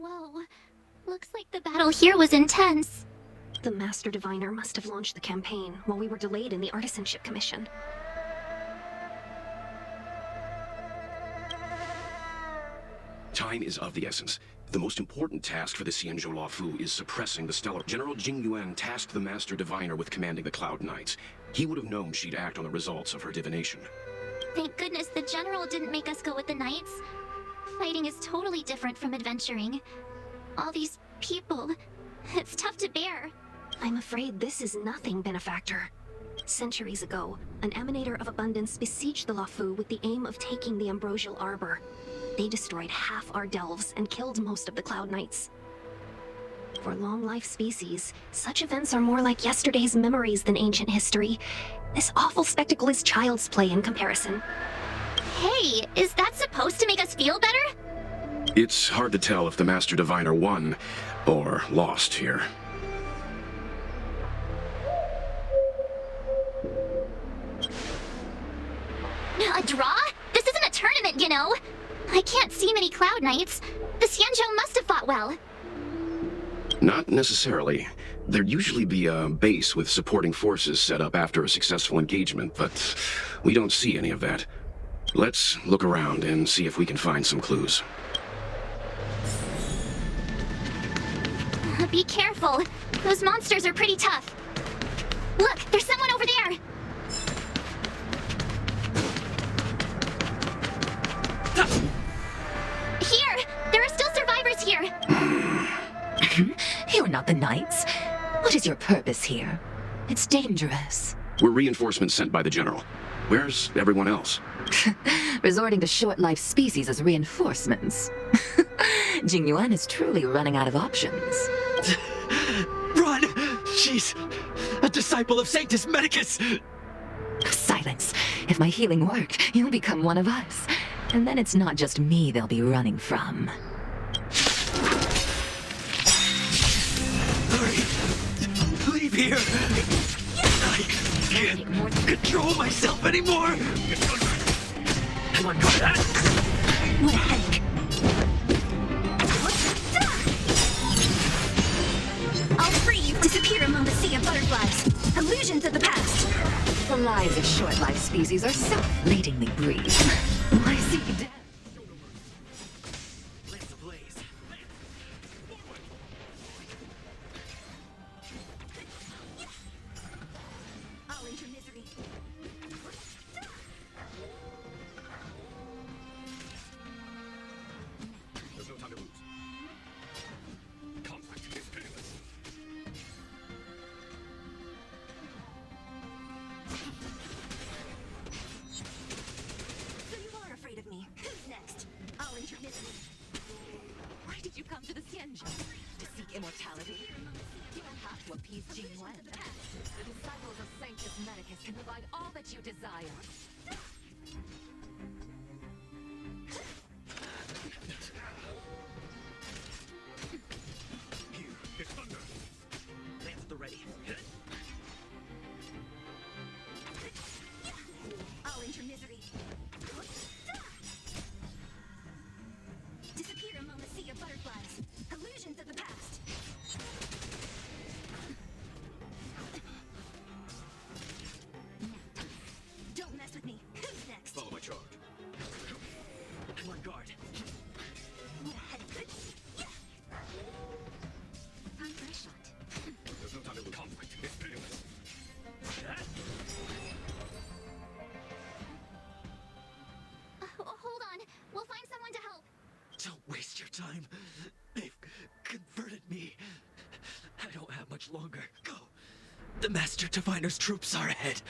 Whoa. Looks like the battle here was intense. The Master Diviner must have launched the campaign while we were delayed in the Artisanship Commission. Time is of the essence. The most important task for the Xianzou Loufu is suppressing the stellar. General Jing Yuan tasked the Master Diviner with commanding the Cloud Knights. He would have known she'd act on the results of her divination. Thank goodness the General didn't make us go with the Knights. Fighting is totally different from adventuring. All these people, it's tough to bear. I'm afraid this is nothing, Benefactor. Centuries ago, an Emanator of Abundance besieged the Loufu with the aim of taking the Ambrosial Arbor. They destroyed half our delves and killed most of the Cloud Knights. For long-life species, such events are more like yesterday's memories than ancient history. This awful spectacle is child's play in comparison. Hey, is that supposed to make us feel better? It's hard to tell if the Master Diviner won or lost here. A draw? This isn't a tournament, you know. I can't see many Cloud Knights. The Xianzou must have fought well. Not necessarily. There'd usually be a base with supporting forces set up after a successful engagement, but we don't see any of that. Let's look around and see if we can find some clues. Be careful. Those monsters are pretty tough. Look, there's someone over there. Here! There are still survivors here! You're not the Knights. What is your purpose here? It's dangerous. We're reinforcements sent by the General. Where's everyone else? Resorting to short-life species as reinforcements. Jing Yuan is truly running out of options. Run! She's a disciple of Sanctus Medicus! Silence. If my healing worked, you'll become one of us. And then it's not just me they'll be running from. Hurry! Leave here! I can't control myself anymore! Come on, got that? What a headache. I'll free you. Disappear among the sea of butterflies. Illusions of the past. The lives of short-life species are so fleetingly brief. Why seek death? Blaze ablaze. I'll enter misery. There's no time to lose. Conflict is pitiless. So you are afraid of me. Who's next? I'll enter misery. Why did you come to the Xianzou? To seek immortality? You don't have to appease Jing Yuan. The disciples of Sanctus Medicus can provide all that you desire. It's thunder. Lance at the ready. I'll enter misery. Disappear among the sea of butterflies. Illusions of the past. Don't mess with me. Who's next? Follow my charge. I'm on guard. What a headache. Time for a shot. There's no time to lose. Conflict is pitiless. Hold on. We'll find someone to help. Don't waste your time. They've converted me. I don't have much longer. Go. The Master Diviner's troops are ahead.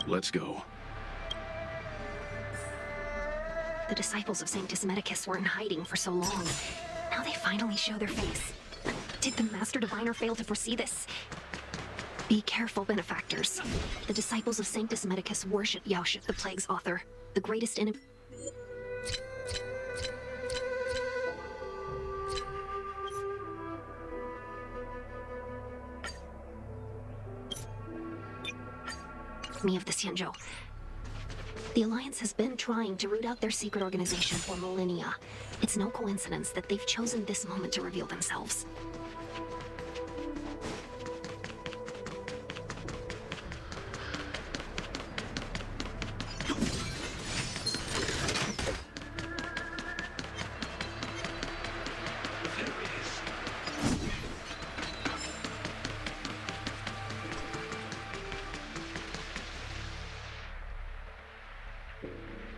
Let's go. The disciples of Sanctus Medicus were in hiding for so long. Now they finally show their face. Did the Master Diviner fail to foresee this? Be careful, Benefactors. The disciples of Sanctus Medicus worship Yaoshut, the Plague's author, the greatest enemy. Me of the Xianzou. The Alliance has been trying to root out their secret organization for millennia. It's no coincidence that they've chosen this moment to reveal themselves.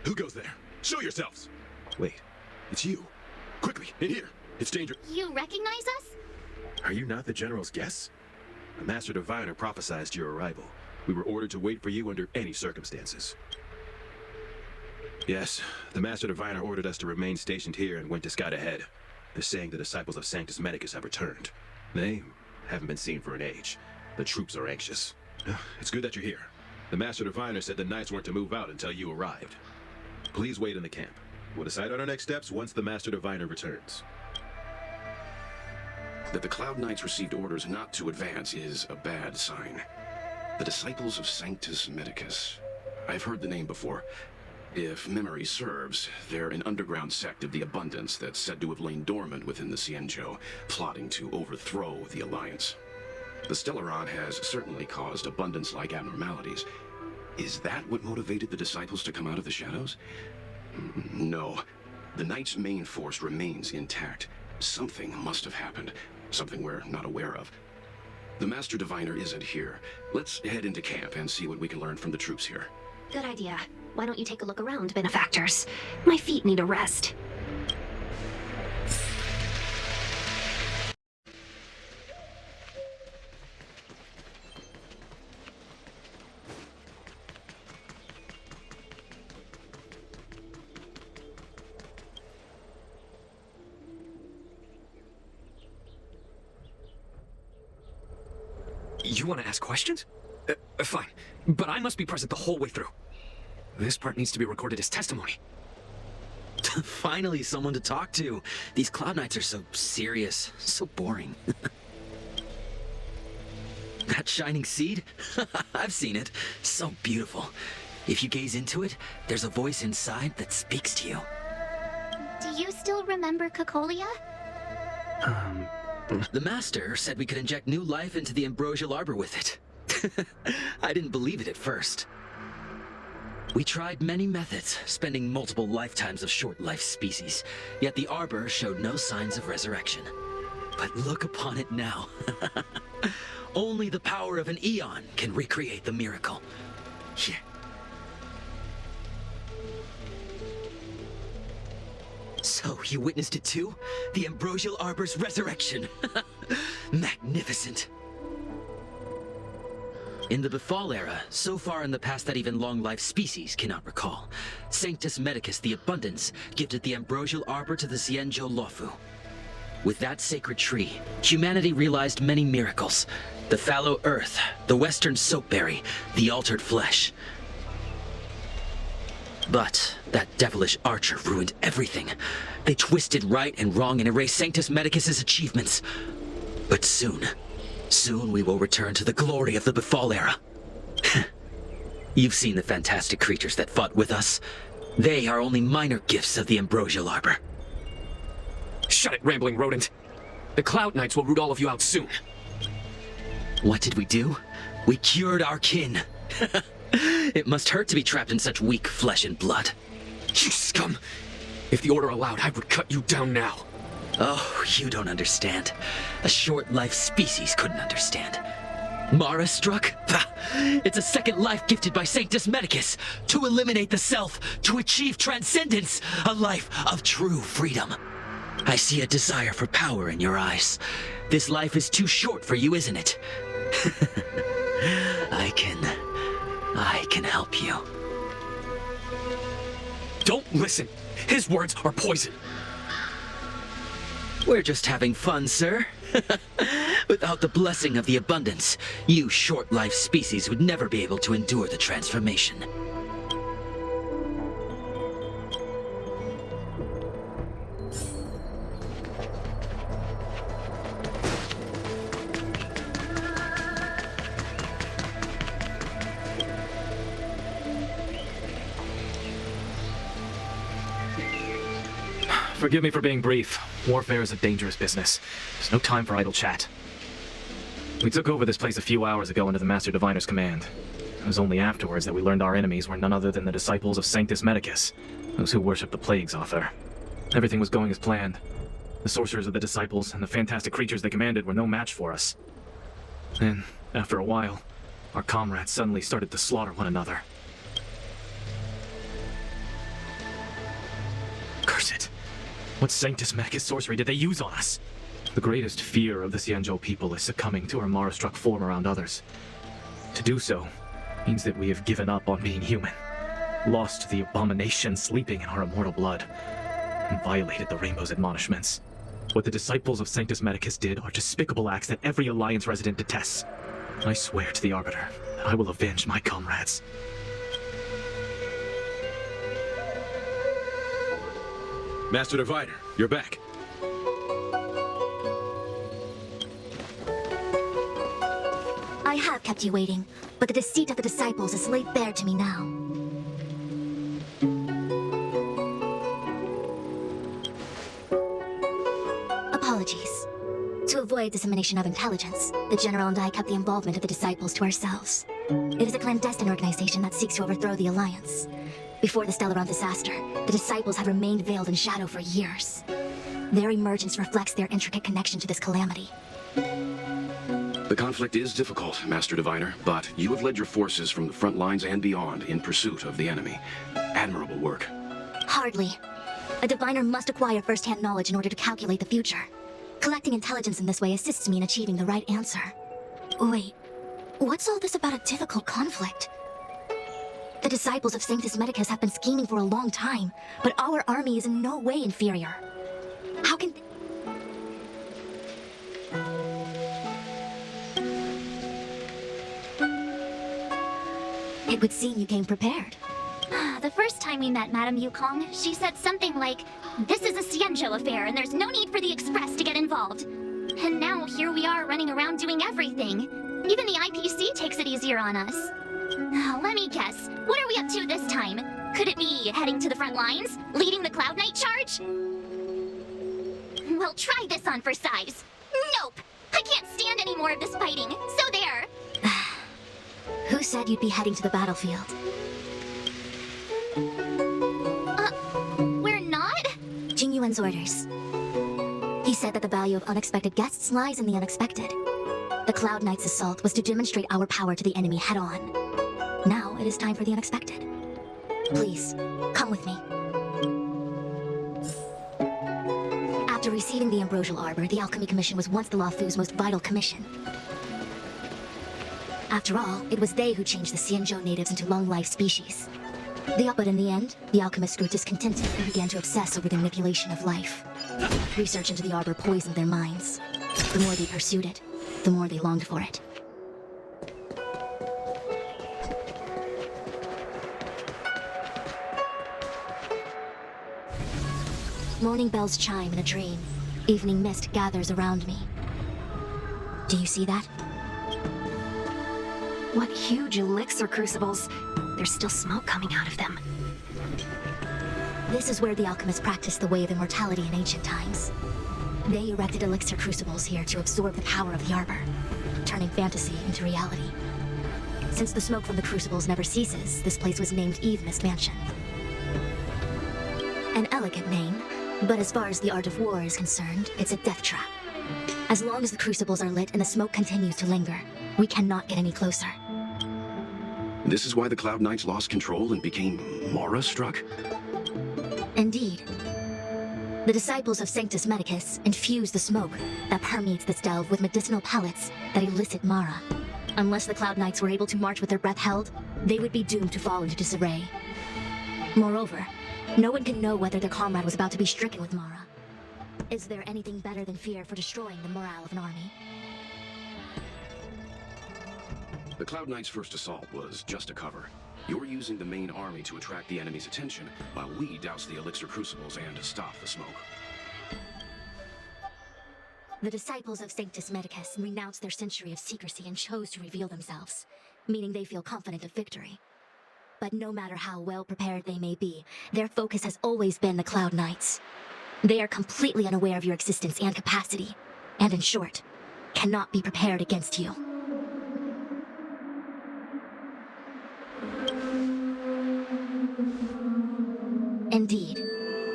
Who goes there? Show yourselves! Wait, it's you. Quickly, in here. It's dangerous. You recognize us? Are you not the General's guests? The Master Diviner prophesied your arrival. We were ordered to wait for you under any circumstances. Yes, the Master Diviner ordered us to remain stationed here and went to scout ahead. They're saying the disciples of Sanctus Medicus have returned. They haven't been seen for an age. The troops are anxious. It's good that you're here. The Master Diviner said the Knights weren't to move out until you arrived. Please wait in the camp. We'll decide on our next steps once the Master Diviner returns. That the Cloud Knights received orders not to advance is a bad sign. The disciples of Sanctus Medicus. I've heard the name before. If memory serves, they're an underground sect of the Abundance that's said to have lain dormant within the Xianzou, plotting to overthrow the Alliance. The Stellaron has certainly caused Abundance-like abnormalities. Is that what motivated the disciples to come out of the shadows? No. The Knight's main force remains intact. Something must have happened. Something we're not aware of. The Master Diviner isn't here. Let's head into camp and see what we can learn from the troops here. Good idea. Why don't you take a look around, benefactors? My feet need a rest. You want to ask questions? Fine. But I must be present the whole way through. This part needs to be recorded as testimony. Finally, someone to talk to. These Cloud Knights are so serious, so boring. That shining seed? I've seen it. So beautiful. If you gaze into it, there's a voice inside that speaks to you. Do you still remember Cocolia? The Master said we could inject new life into the ambrosial arbor with it. I didn't believe it at first. We tried many methods, spending multiple lifetimes of short-life species, yet the arbor showed no signs of resurrection. But look upon it now. Only the power of an eon can recreate the miracle. Here. So, you witnessed it too? The ambrosial arbor's resurrection. Magnificent. In the Befall era, so far in the past that even long-life species cannot recall, Sanctus Medicus the Abundance gifted the ambrosial arbor to the Xianzou Loufu. With that sacred tree, humanity realized many miracles. The fallow earth, the western soapberry, the altered flesh. But that devilish archer ruined everything. They twisted right and wrong and erased Sanctus Medicus's achievements. But soon we will return to the glory of the Befall era. You've seen the fantastic creatures that fought with us. They are only minor gifts of the ambrosial arbor. Shut it, rambling rodent. The Cloud Knights will root all of you out soon. What did we do? We cured our kin. It must hurt to be trapped in such weak flesh and blood. You scum! If the Order allowed, I would cut you down now. Oh, you don't understand. A short-life species couldn't understand. Mara struck? It's a second life gifted by Sanctus Medicus to eliminate the self, to achieve transcendence, a life of true freedom. I see a desire for power in your eyes. This life is too short for you, isn't it? I can help you. Don't listen. His words are poison. We're just having fun, sir. Without the blessing of the Abundance, you short-life species would never be able to endure the transformation. Forgive me for being brief. Warfare is a dangerous business. There's no time for idle chat. We took over this place a few hours ago under the Master Diviner's command. It was only afterwards that we learned our enemies were none other than the disciples of Sanctus Medicus, those who worship the Plague's author. Everything was going as planned. The sorcerers of the disciples and the fantastic creatures they commanded were no match for us. Then, after a while, our comrades suddenly started to slaughter one another. Curse it! What Sanctus Medicus sorcery did they use on us? The greatest fear of the Xianzou people is succumbing to our Mara-struck form around others. To do so means that we have given up on being human, lost the abomination sleeping in our immortal blood, and violated the Rainbow's admonishments. What the disciples of Sanctus Medicus did are despicable acts that every Alliance resident detests. I swear to the Arbiter that I will avenge my comrades. Master Diviner, you're back. I have kept you waiting, but the deceit of the disciples is laid bare to me now. Apologies. To avoid dissemination of intelligence, the General and I kept the involvement of the disciples to ourselves. It is a clandestine organization that seeks to overthrow the Alliance. Before the Stellaron disaster, the disciples have remained veiled in shadow for years. Their emergence reflects their intricate connection to this calamity. The conflict is difficult, Master Diviner, but you have led your forces from the front lines and beyond in pursuit of the enemy. Admirable work. Hardly. A diviner must acquire first-hand knowledge in order to calculate the future. Collecting intelligence in this way assists me in achieving the right answer. Wait, what's all this about a difficult conflict? The disciples of Sanctus Medicus have been scheming for a long time, but our army is in no way inferior. How can... It would seem you came prepared. The first time we met Madame Yukong, she said something like, "This is a Xianzhou affair and there's no need for the Express to get involved." And now here we are running around doing everything. Even the IPC takes it easier on us. Let me guess, what are we up to this time? Could it be heading to the front lines? Leading the Cloud Knight charge? Well, try this on for size. Nope! I can't stand any more of this fighting, so there! Who said you'd be heading to the battlefield? We're not? Jing Yuan's orders. He said that the value of unexpected guests lies in the unexpected. The Cloud Knight's assault was to demonstrate our power to the enemy head-on. Now it is time for the unexpected. Please, come with me. After receiving the Ambrosial Arbor, the Alchemy Commission was once the Loufu's most vital commission. After all, it was they who changed the Xianzhou natives into long-life species. But in the end, the alchemists grew discontented and began to obsess over the manipulation of life. Research into the Arbor poisoned their minds. The more they pursued it, the more they longed for it. Morning bells chime in a dream. Evening mist gathers around me. Do you see that? What huge elixir crucibles. There's still smoke coming out of them. This is where the alchemists practiced the way of immortality in ancient times. They erected elixir crucibles here to absorb the power of the Arbor, turning fantasy into reality. Since the smoke from the crucibles never ceases, this place was named Eve Mist Mansion. An elegant name, but as far as the art of war is concerned, it's a death trap. As long as the crucibles are lit and the smoke continues to linger, we cannot get any closer. This is why the Cloud Knights lost control and became Mara-struck? Indeed. The disciples of Sanctus Medicus infuse the smoke that permeates this delve with medicinal pellets that elicit Mara. Unless the Cloud Knights were able to march with their breath held, they would be doomed to fall into disarray. Moreover, no one can know whether their comrade was about to be stricken with Mara. Is there anything better than fear for destroying the morale of an army? The Cloud Knights' first assault was just a cover. You're using the main army to attract the enemy's attention, while we douse the elixir crucibles and stop the smoke. The disciples of Sanctus Medicus renounced their century of secrecy and chose to reveal themselves, meaning they feel confident of victory. But no matter how well prepared they may be, their focus has always been the Cloud Knights. They are completely unaware of your existence and capacity, and in short, cannot be prepared against you. Indeed,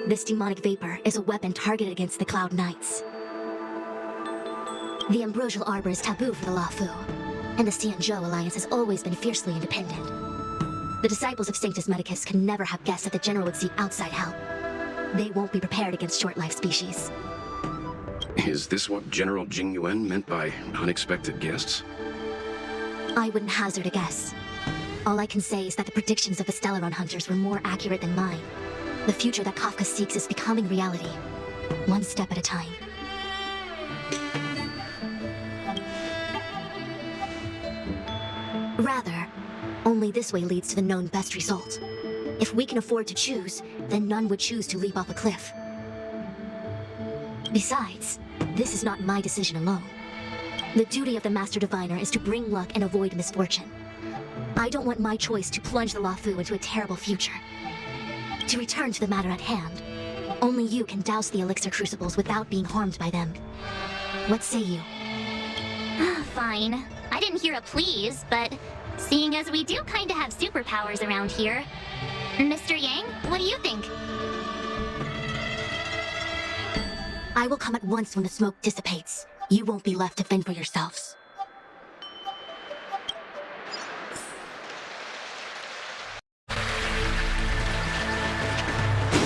this demonic vapor is a weapon targeted against the Cloud Knights. The Ambrosial Arbor is taboo for the Loufu, and the Xianzou Alliance has always been fiercely independent. The disciples of Sanctus Medicus could never have guessed that the General would seek outside help. They won't be prepared against short-life species. Is this what General Jing Yuan meant by unexpected guests? I wouldn't hazard a guess. All I can say is that the predictions of the Stellaron Hunters were more accurate than mine. The future that Kafka seeks is becoming reality, one step at a time. Rather, only this way leads to the known best result. If we can afford to choose, then none would choose to leap off a cliff. Besides, this is not my decision alone. The duty of the Master Diviner is to bring luck and avoid misfortune. I don't want my choice to plunge the Loufu into a terrible future. To return to the matter at hand, only you can douse the elixir crucibles without being harmed by them. What say you? Fine. I didn't hear a please, but seeing as we do kinda have superpowers around here. Mr. Yang, what do you think? I will come at once when the smoke dissipates. You won't be left to fend for yourselves.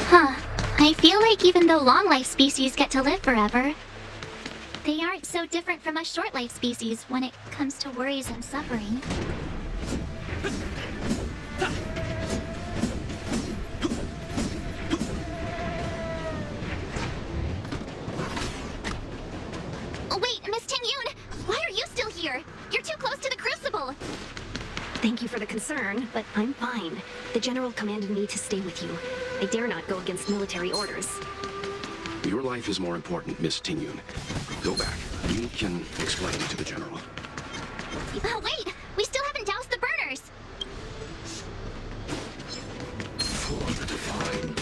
Huh. I feel like even though long-life species get to live forever, they aren't so different from us short-life species when it comes to worries and suffering. Oh, wait, Miss Ting-Yun! Why are you still here? You're too close to the crucible! Thank you for the concern, but I'm fine. The General commanded me to stay with you. I dare not go against military orders. Your life is more important, Miss Ting-Yun. Go back. You can explain to the General. Oh, wait! We still haven't doused the burners! For the Divine.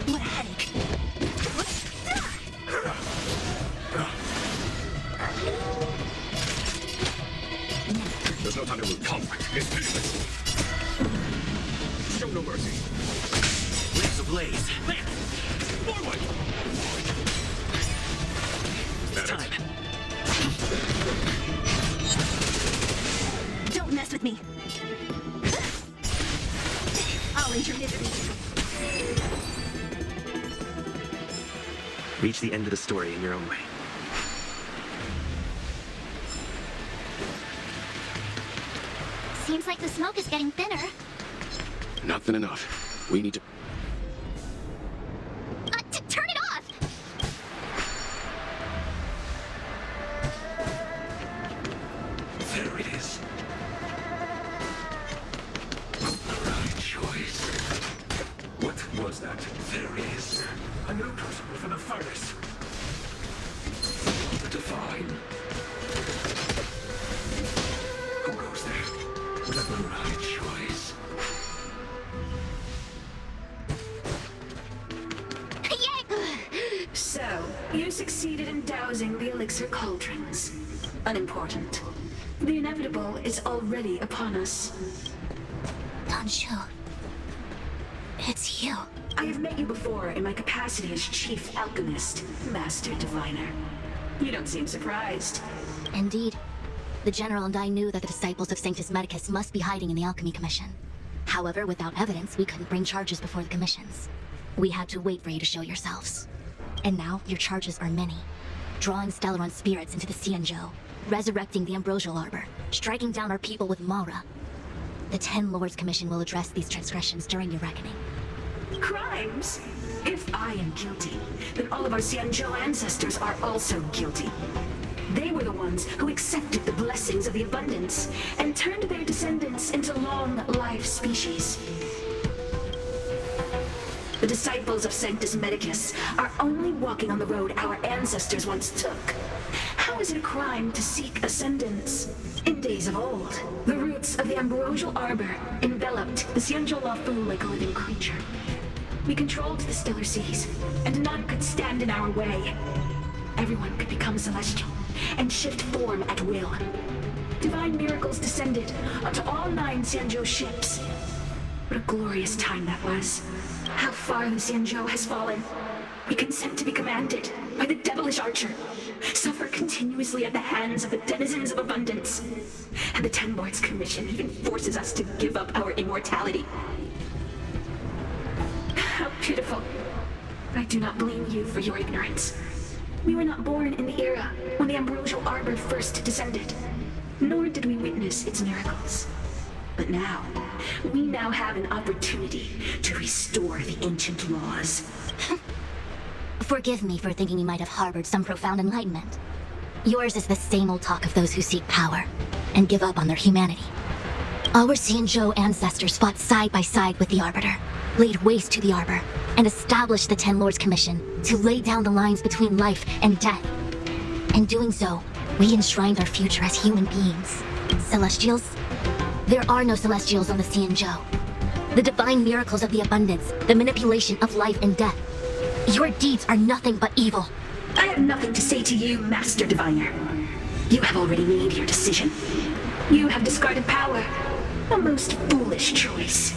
What a headache. There's no time to lose. Come, it's pitiless. Show no mercy. Blaze ablaze. Lance! Forward! It's time. Don't mess with me. I'll end your misery. Reach the end of the story in your own way. Seems like the smoke is getting thinner. Not thin enough. We need to... Turn it off! There it is. The right choice. What was that? There it is. A new crucible for the furnace. The Divine. Who goes there? The right choice. Yay! So, you succeeded in dousing the elixir cauldrons. Unimportant. The inevitable is already upon us. Danshu. It's you. I have met you before in my capacity as Chief Alchemist, Master Diviner. You don't seem surprised. Indeed. The General and I knew that the disciples of Sanctus Medicus must be hiding in the Alchemy Commission. However, without evidence, we couldn't bring charges before the commissions. We had to wait for you to show yourselves. And now, your charges are many. Drawing Stellaron spirits into the Xianzou, resurrecting the Ambrosial Arbor, striking down our people with Mara. The 10 Lords Commission will address these transgressions during your reckoning. Crimes? If I am guilty, then all of our Xianzhou ancestors are also guilty. They were the ones who accepted the blessings of the abundance and turned their descendants into long-life species. The disciples of Sanctus Medicus are only walking on the road our ancestors once took. How is it a crime to seek ascendance? In days of old, the roots of the ambrosial arbor enveloped the Xianzou Loufu like a living creature. We controlled the stellar seas, and none could stand in our way. Everyone could become celestial and shift form at will. Divine miracles descended onto all 9 Xianzhou ships. What a glorious time that was. How far the Xianzhou has fallen. We consent to be commanded by the devilish archer, suffer continuously at the hands of the denizens of abundance. And the Ten Lords Commission even forces us to give up our immortality. How pitiful. I do not blame you for your ignorance. We were not born in the era when the ambrosial arbor first descended, nor did we witness its miracles. But now, we now have an opportunity to restore the ancient laws. Forgive me for thinking you might have harbored some profound enlightenment. Yours is the same old talk of those who seek power and give up on their humanity. Our Xianzhou ancestors fought side by side with the Arbiter, laid waste to the Arbor, and established the Ten Lords Commission to lay down the lines between life and death. In doing so, we enshrined our future as human beings. Celestials? There are no Celestials on the Xianzhou. The divine miracles of the abundance, the manipulation of life and death. Your deeds are nothing but evil. I have nothing to say to you, Master Diviner. You have already made your decision. You have discarded power. A most foolish choice.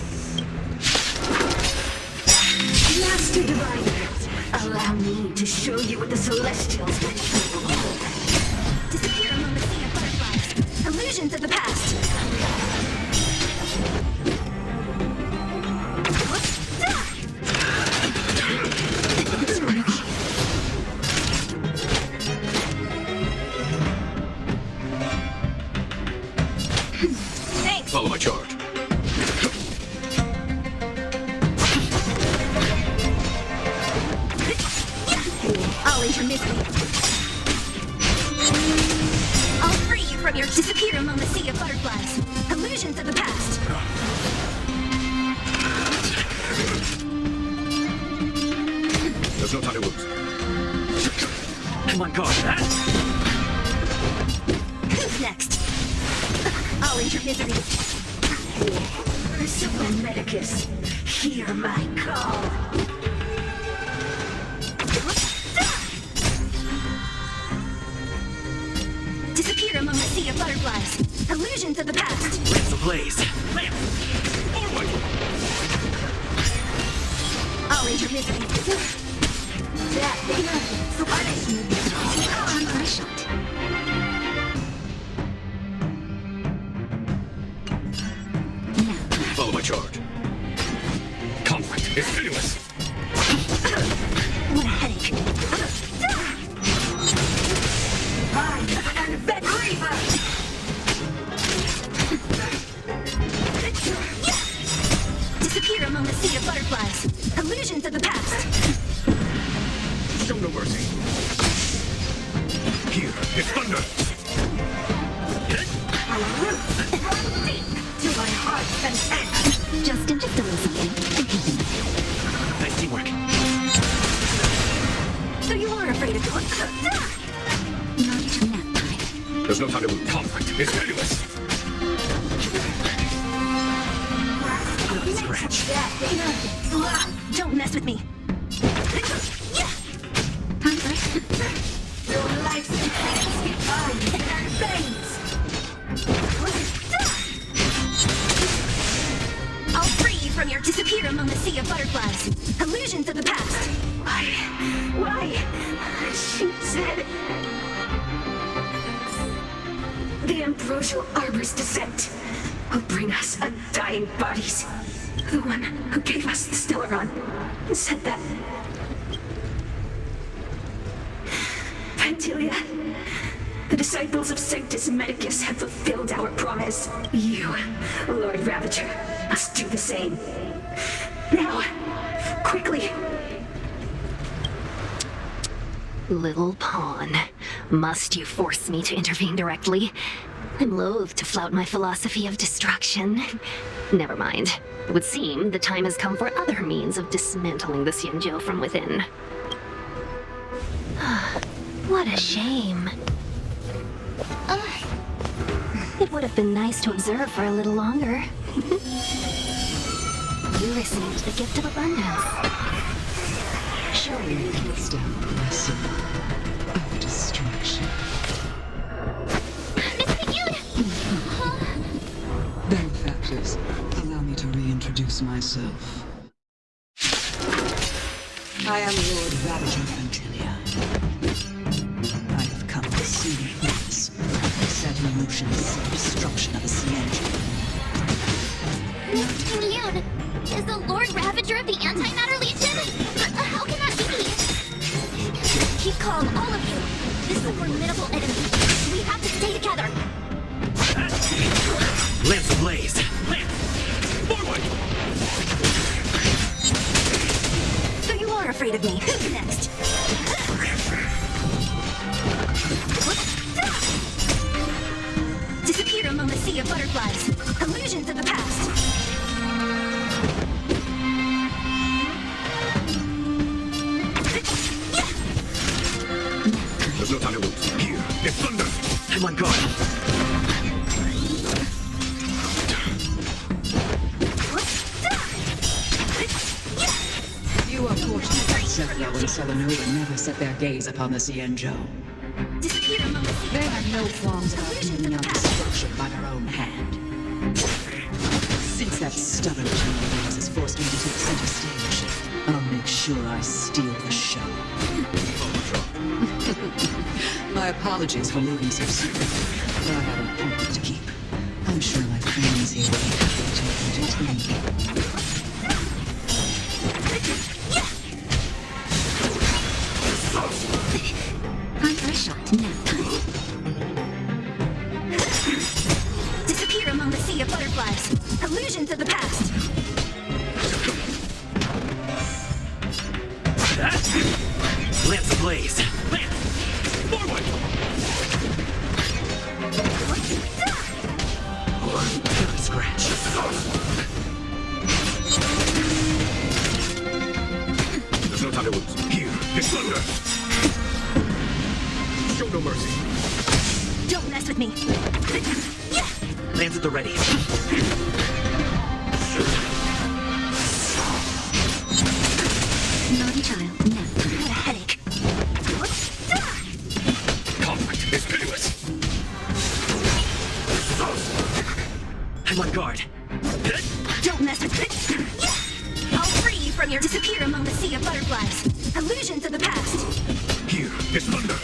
Master Diviner, allow me to show you what the Celestials will do. Disappear among the sea of butterflies. Illusions of the past. Follow my charge. I'll end your misery. I'll free you from your disappear among the sea of butterflies. Illusions of the past. There's no time to lose. Come on, guard that! Who's next? I'll end your misery. Merciful Medicus, hear my call. Disappear among the sea of butterflies. Illusions of the past. Lamps ablaze! Lamp! Forward! I'll end your misery. I shot. Follow my charge. Conflict is pitiless! What a headache. And Vet Reaver! Disappear among the sea of butterflies. Illusions of the past. Show no mercy. Here, it's thunder. Run deep to my heart's content. Just a little something. Nice teamwork. So you are afraid of going. Not even that time. There's no time to lose. Conflict is pitiless! Scratch. Don't mess with me. Your life's defined in our veins. I'll free you from your disappear among the sea of butterflies. Illusions of the past. Why? She said... The ambrosial arbor's descent will bring us undying bodies. The one who gave us the Stellaron said that. Pantilia, the disciples of Sanctus Medicus have fulfilled our promise. You, Lord Ravager, must do the same. Now, quickly. Little pawn, must you force me to intervene directly? I'm loath to flout my philosophy of destruction. Never mind. It would seem the time has come for other means of dismantling the Xianzhou from within. What a shame. It would have been nice to observe for a little longer. You received the gift of abundance. Surely you can stand the lesson of destruction. Benefactors, allow me to reintroduce myself. I am Lord Ravager Fantilia. I have come to see the purpose, set in motion the self-destruction of the Xianzhou. Miss Ting Yun is the Lord Ravager of the Antimatter Legion? How can that be? Keep calm, all of you. This is a formidable enemy. We have to stay together. Lance ablaze! Lance! Forward! So you are afraid of me. Who's next? Disappear among the sea of butterflies. Illusions of the past. There's no time to lose. Here, it's thunder! I'm on guard. You are fortunate that Zevia and Selenova never set their gaze upon the Xianzhou. Disappear among the sea. They have no qualms about cleaning out destruction by their own hand. Since that stubborn Chinese has forced me to take center stage, I'll make sure I steal the show. My apologies for moving so soon, but I have an appointment to keep. I'm sure my friends here will be happy to entertain me. On for a shot now. Disappear among the sea of butterflies. Illusions of the past. Lance ablaze! Lance! Forward! Got a scratch. There's no time to lose. Here, it's thunder! Show no mercy. Don't mess with me. Lance at the ready. Naughty child, now. What a headache. Conflict is pitiless. I'm on guard. Don't mess with me. I'll free you from your disappear among the sea of butterflies. Illusions of the past. Here, it's thunder!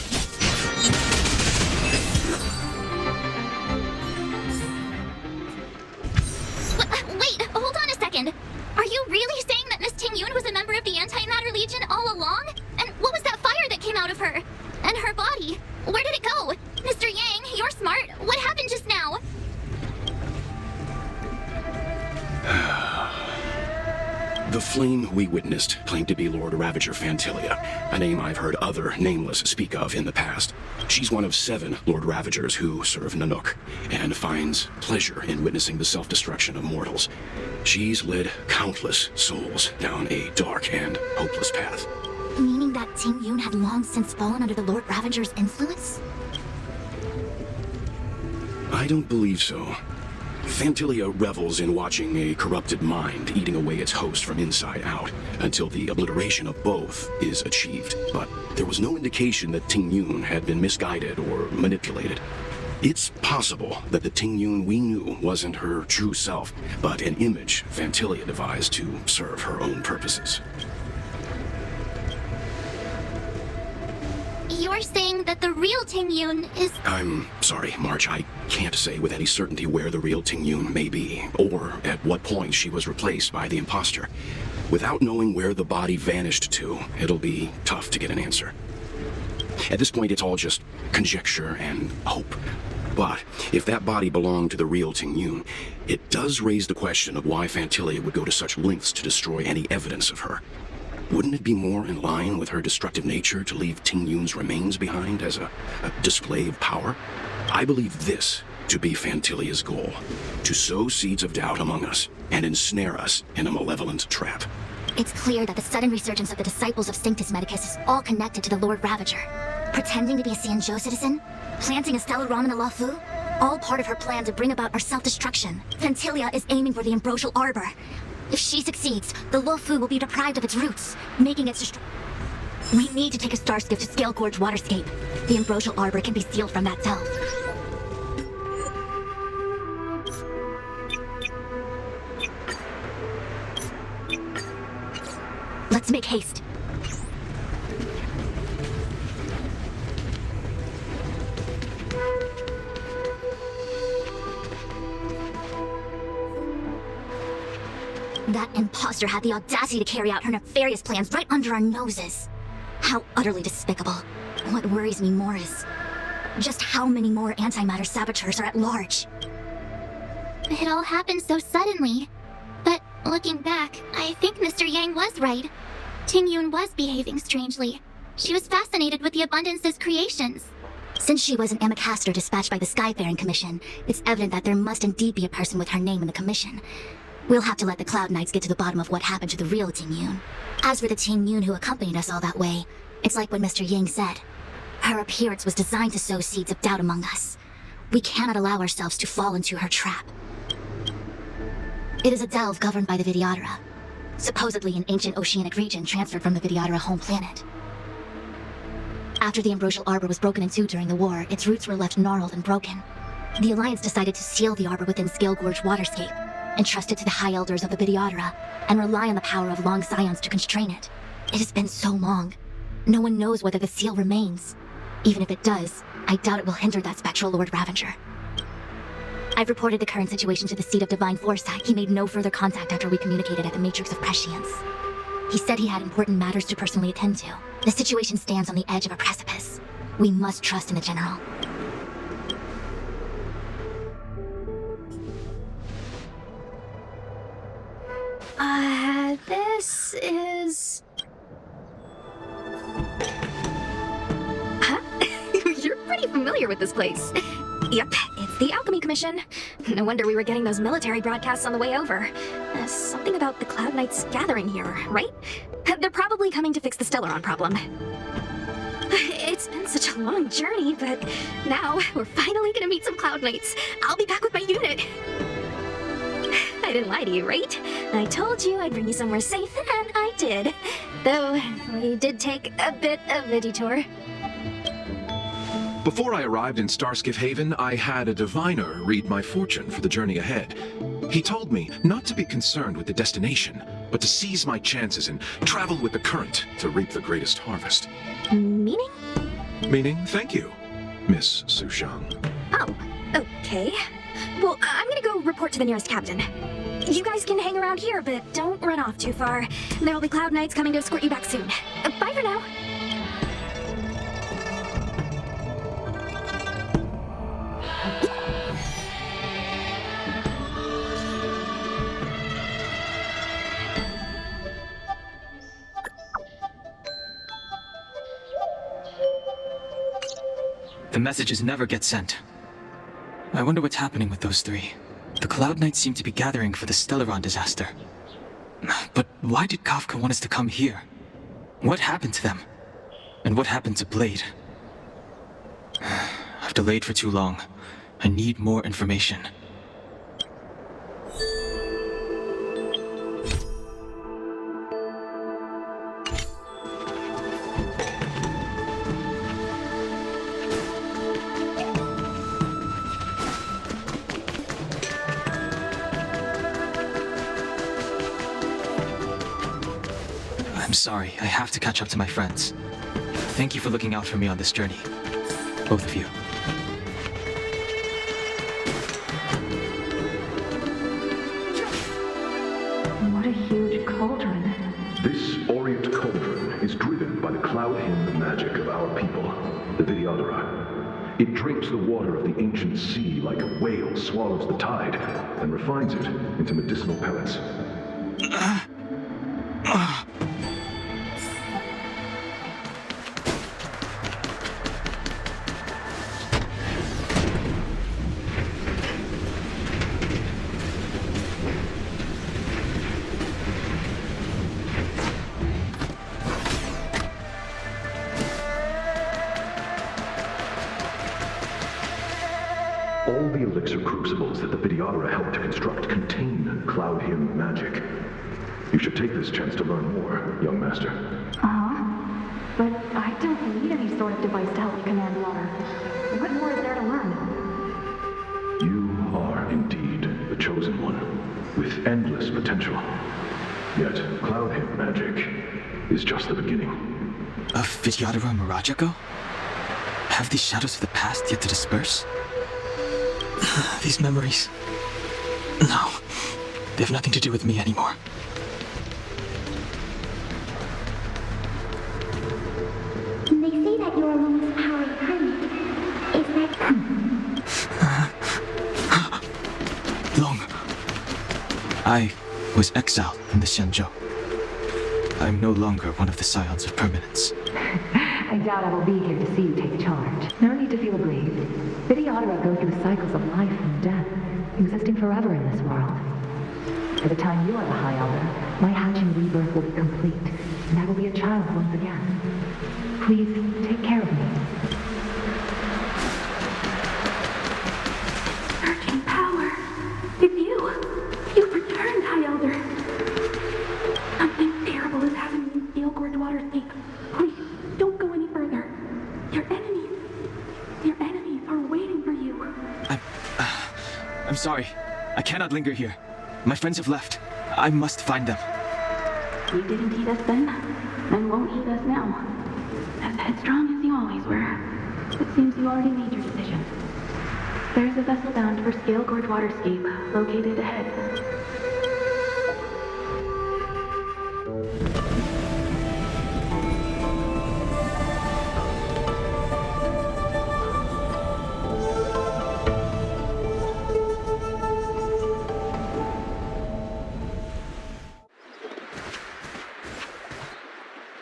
Wait, hold on a second. Are you really saying that Miss Ting Yun was a member of the Antimatter Legion all along? And what was that fire that came out of her? And her body? Where did it go? Mr. Yang, you're smart. What happened just now? The flame we witnessed claimed to be Lord Ravager Fantilia, a name I've heard other nameless speak of in the past. She's one of 7 Lord Ravagers who serve Nanook, and finds pleasure in witnessing the self-destruction of mortals. She's led countless souls down a dark and hopeless path. Meaning that Ting Yun had long since fallen under the Lord Ravager's influence? I don't believe so. Fantilia revels in watching a corrupted mind eating away its host from inside out, until the obliteration of both is achieved. But there was no indication that Ting Yun had been misguided or manipulated. It's possible that the Ting Yun we knew wasn't her true self, but an image Fantilia devised to serve her own purposes. You're saying that the real Ting Yun is... I'm sorry, March. I can't say with any certainty where the real Ting Yun may be, or at what point she was replaced by the imposter. Without knowing where the body vanished to, it'll be tough to get an answer. At this point, it's all just conjecture and hope. But if that body belonged to the real Ting Yun, it does raise the question of why Fantilia would go to such lengths to destroy any evidence of her. Wouldn't it be more in line with her destructive nature to leave Ting Yun's remains behind as a display of power? I believe this to be Fantilia's goal. To sow seeds of doubt among us and ensnare us in a malevolent trap. It's clear that the sudden resurgence of the disciples of Sanctus Medicus is all connected to the Lord Ravager. Pretending to be a Xianzou citizen? Planting a stellar rom in the Loufu? All part of her plan to bring about our self-destruction. Fantilia is aiming for the Ambrosial Arbor. If she succeeds, the Loufu will be deprived of its roots, making its We need to take a star skiff to Scale Gorge Waterscape. The Ambrosial Arbor can be sealed from that delve. Let's make haste. That imposter had the audacity to carry out her nefarious plans right under our noses. How utterly despicable. What worries me more is just how many more antimatter saboteurs are at large. It all happened so suddenly. But looking back, I think Mr. Yang was right. Tingyun was behaving strangely. She was fascinated with the Abundance's creations. Since she was an Amakaster dispatched by the Skyfaring Commission, it's evident that there must indeed be a person with her name in the commission. We'll have to let the Cloud Knights get to the bottom of what happened to the real Tingyun. As for the Tingyun who accompanied us all that way, it's like what Mr. Yang said. Her appearance was designed to sow seeds of doubt among us. We cannot allow ourselves to fall into her trap. It is a delve governed by the Vidyadhara, supposedly an ancient oceanic region transferred from the Vidyadhara home planet. After the Ambrosial Arbor was broken in two during the war, its roots were left gnarled and broken. The Alliance decided to seal the arbor within Scale Gorge Waterscape, entrust it to the High Elders of the Vidyadhara, and rely on the power of long scions to constrain it. It has been so long. No one knows whether the seal remains. Even if it does, I doubt it will hinder that spectral Lord Ravager. I've reported the current situation to the Seat of Divine Foresight. He made no further contact after we communicated at the Matrix of Prescience. He said he had important matters to personally attend to. The situation stands on the edge of a precipice. We must trust in the General. This is... Huh? You're pretty familiar with this place. Yep, it's the Alchemy Commission. No wonder we were getting those military broadcasts on the way over. Something about the Cloud Knights gathering here, right? They're probably coming to fix the Stellaron problem. It's been such a long journey, but now we're finally gonna meet some Cloud Knights. I'll be back with my unit. I didn't lie to you, right? I told you I'd bring you somewhere safe, and I did. Though, we did take a bit of a detour. Before I arrived in Starskiff Haven, I had a diviner read my fortune for the journey ahead. He told me not to be concerned with the destination, but to seize my chances and travel with the current to reap the greatest harvest. Meaning? Meaning, thank you, Miss Sushang. Oh, okay. Well, I'm gonna go report to the nearest captain. You guys can hang around here, but don't run off too far. There'll be Cloud Knights coming to escort you back soon. Bye for now. The messages never get sent. I wonder what's happening with those three. The Cloud Knights seem to be gathering for the Stellaron disaster. But why did Kafka want us to come here? What happened to them? And what happened to Blade? I've delayed for too long. I need more information. I'm sorry, I have to catch up to my friends. Thank you for looking out for me on this journey. Both of you. What a huge cauldron. This Orient cauldron is driven by the cloud hymn magic of our people, the Vidyadhara. It drinks the water of the ancient sea like a whale swallows the tide, and refines it into medicinal pellets. crucibles that the Videodora helped to construct contain Cloud Hymn magic. You should take this chance to learn more, young master. But I don't need any sort of device to help me command water. What more is there to learn? You are indeed the chosen one, with endless potential. Yet, Cloud Hymn magic is just the beginning. Of Videodora Mirage-go? Have the shadows of the past yet to disperse? These memories... No, they have nothing to do with me anymore. They say that you're Lung's power incarnate. Is that... Lung. I was exiled from the Xianzou. I'm no longer one of the Scions of Permanence. I doubt I will be here to see you take charge. No need to feel aggrieved. Videodora go through cycles of life and death, existing forever in this world. By the time you are the High Elder, my hatching rebirth will be complete, and I will be a child once again. Please, take care of me. Surging power. It's you. You've returned, High Elder. Something terrible is happening in Steel-Gorge Waterscape. Please, don't go any further. Your enemies are waiting for you. I'm sorry. I cannot linger here. My friends have left. I must find them. You didn't heed us then, and won't heed us now. As headstrong as you always were. It seems you already made your decision. There's a vessel bound for Scale Gorge Waterscape, located ahead.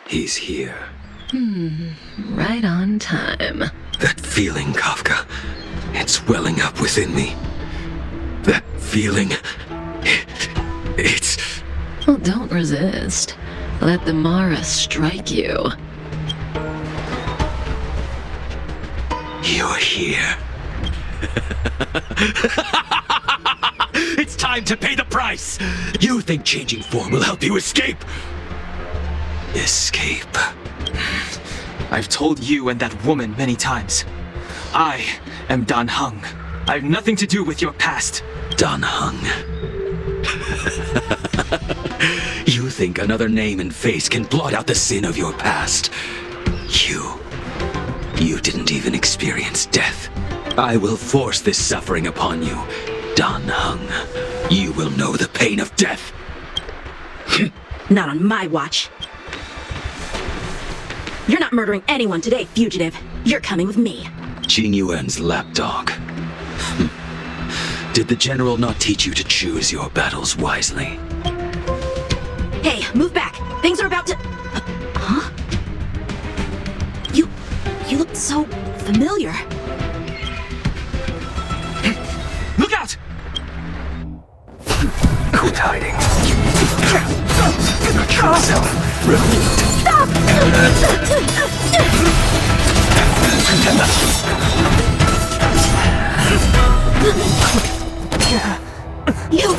He's here. Right on time. That feeling, Kafka. It's welling up within me. That feeling... It's... Well, don't resist. Let the Mara strike you. You're here. It's time to pay the price! You think changing form will help you escape? Escape. I've told you and that woman many times. I am Dan Heng. I have nothing to do with your past. Dan Heng. You think another name and face can blot out the sin of your past? You didn't even experience death. I will force this suffering upon you. Dan Heng. You will know the pain of death. Not on my watch. You're not murdering anyone today, fugitive. You're coming with me. Jing Yuan's lapdog. Did the general not teach you to choose your battles wisely? Hey, move back. Things are about to... Huh? You look so familiar. Look out! Quit hiding. Your true self revealed. Stop! You...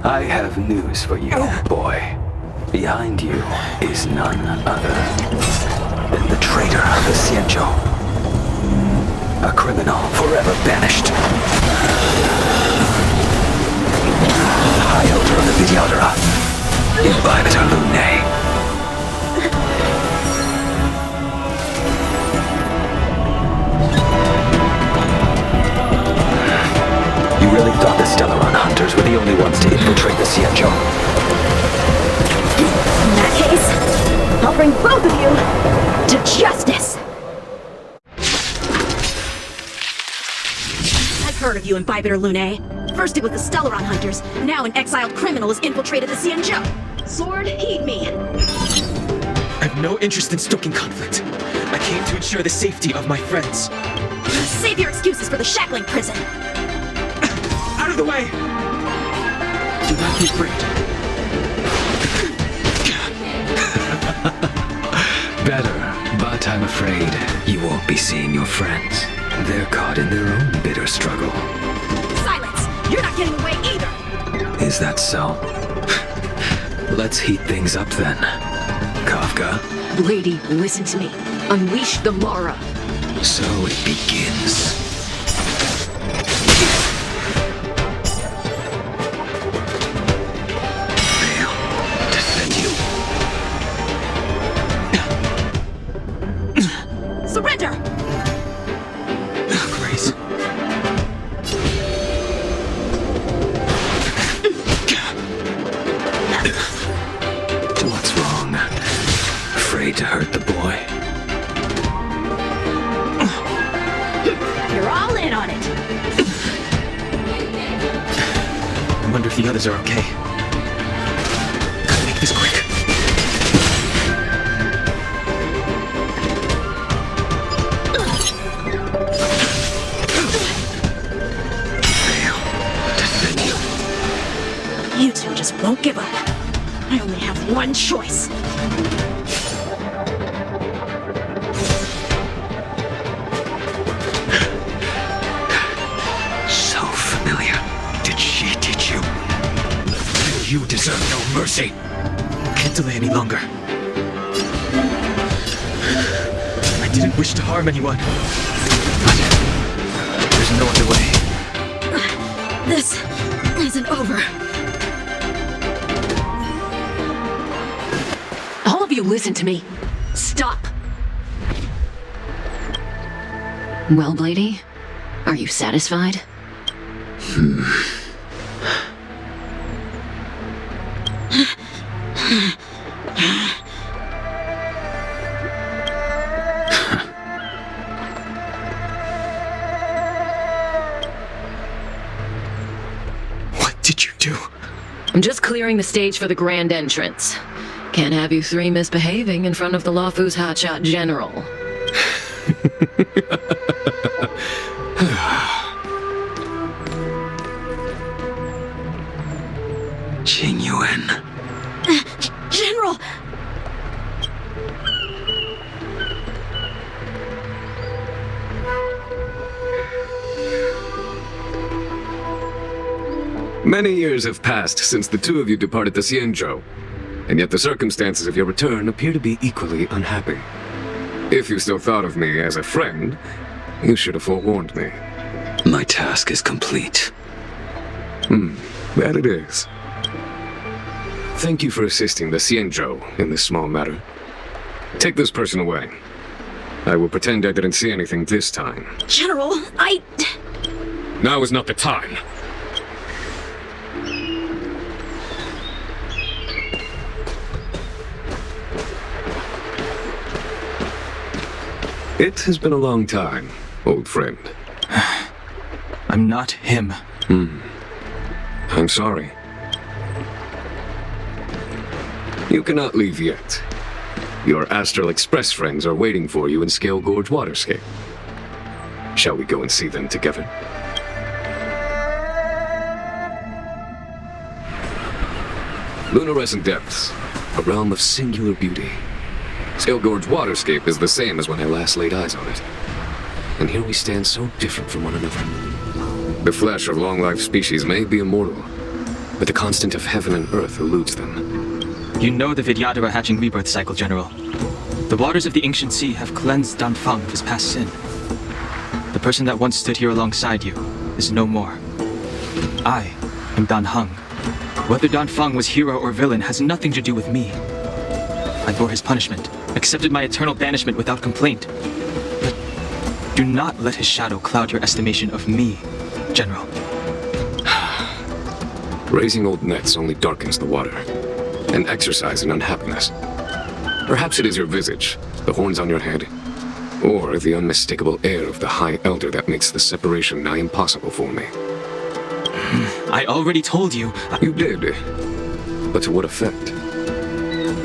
I have news for you, boy. Behind you is none other than the traitor of the Xianzou. A criminal forever banished. High Elder of the Videodora. Imbibitor Lunae. You really thought the Stellaron Hunters were the only ones to infiltrate the Xianzou? In that case, I'll bring both of you to justice! I've heard of you, Imbibitor Lunae. First it was the Stellaron Hunters, now an exiled criminal has infiltrated the Xianzou. Sword, heed me. I have no interest in stoking conflict. I came to ensure the safety of my friends. Save your excuses for the shackling prison. Out of the way! Do not be afraid. Better, but I'm afraid you won't be seeing your friends. They're caught in their own bitter struggle. Silence! You're not getting away either! Is that so? Let's heat things up then. Kafka. Lady, listen to me. Unleash the Mara. So it begins. Fail. Defend you. Surrender! Grace. What's wrong? Afraid to hurt the boy? You're all in on it! I wonder if the others are okay. Gotta make this quick. Fail. Defend you. You two just won't give up. I only have one choice. So familiar. Did she teach you? You deserve no mercy. Can't delay any longer. I didn't wish to harm anyone. But there's no other way. This isn't over. All of you listen to me. Stop. Well, Blady, are you satisfied? What did you do? I'm just clearing the stage for the grand entrance. Can't have you three misbehaving in front of the Loufu's hotshot general. Qing Yuan. General! Many years have passed since the two of you departed the Xianzou, and yet the circumstances of your return appear to be equally unhappy. If you still thought of me as a friend, you should have forewarned me. My task is complete. That it is. Thank you for assisting the Xianzou in this small matter. Take this person away. I will pretend I didn't see anything this time. General, Now is not the time. It has been a long time, old friend. I'm not him. I'm sorry. You cannot leave yet. Your Astral Express friends are waiting for you in Scale Gorge Waterscape. Shall we go and see them together? Lunarescent Depths, a realm of singular beauty. Scale Gorge Waterscape is the same as when I last laid eyes on it. And here we stand so different from one another. The flesh of long-lived species may be immortal, but the constant of heaven and earth eludes them. You know the Vidyadhara hatching rebirth cycle, General. The waters of the ancient sea have cleansed Danfeng of his past sin. The person that once stood here alongside you is no more. I am Dan Heng. Whether Danfeng was hero or villain has nothing to do with me. I bore his punishment, accepted my eternal banishment without complaint. But do not let his shadow cloud your estimation of me, General. Raising old nets only darkens the water, and exercise in unhappiness. Perhaps it is your visage, the horns on your head, or the unmistakable air of the High Elder that makes the separation nigh impossible for me. I already told you. You did, but to what effect?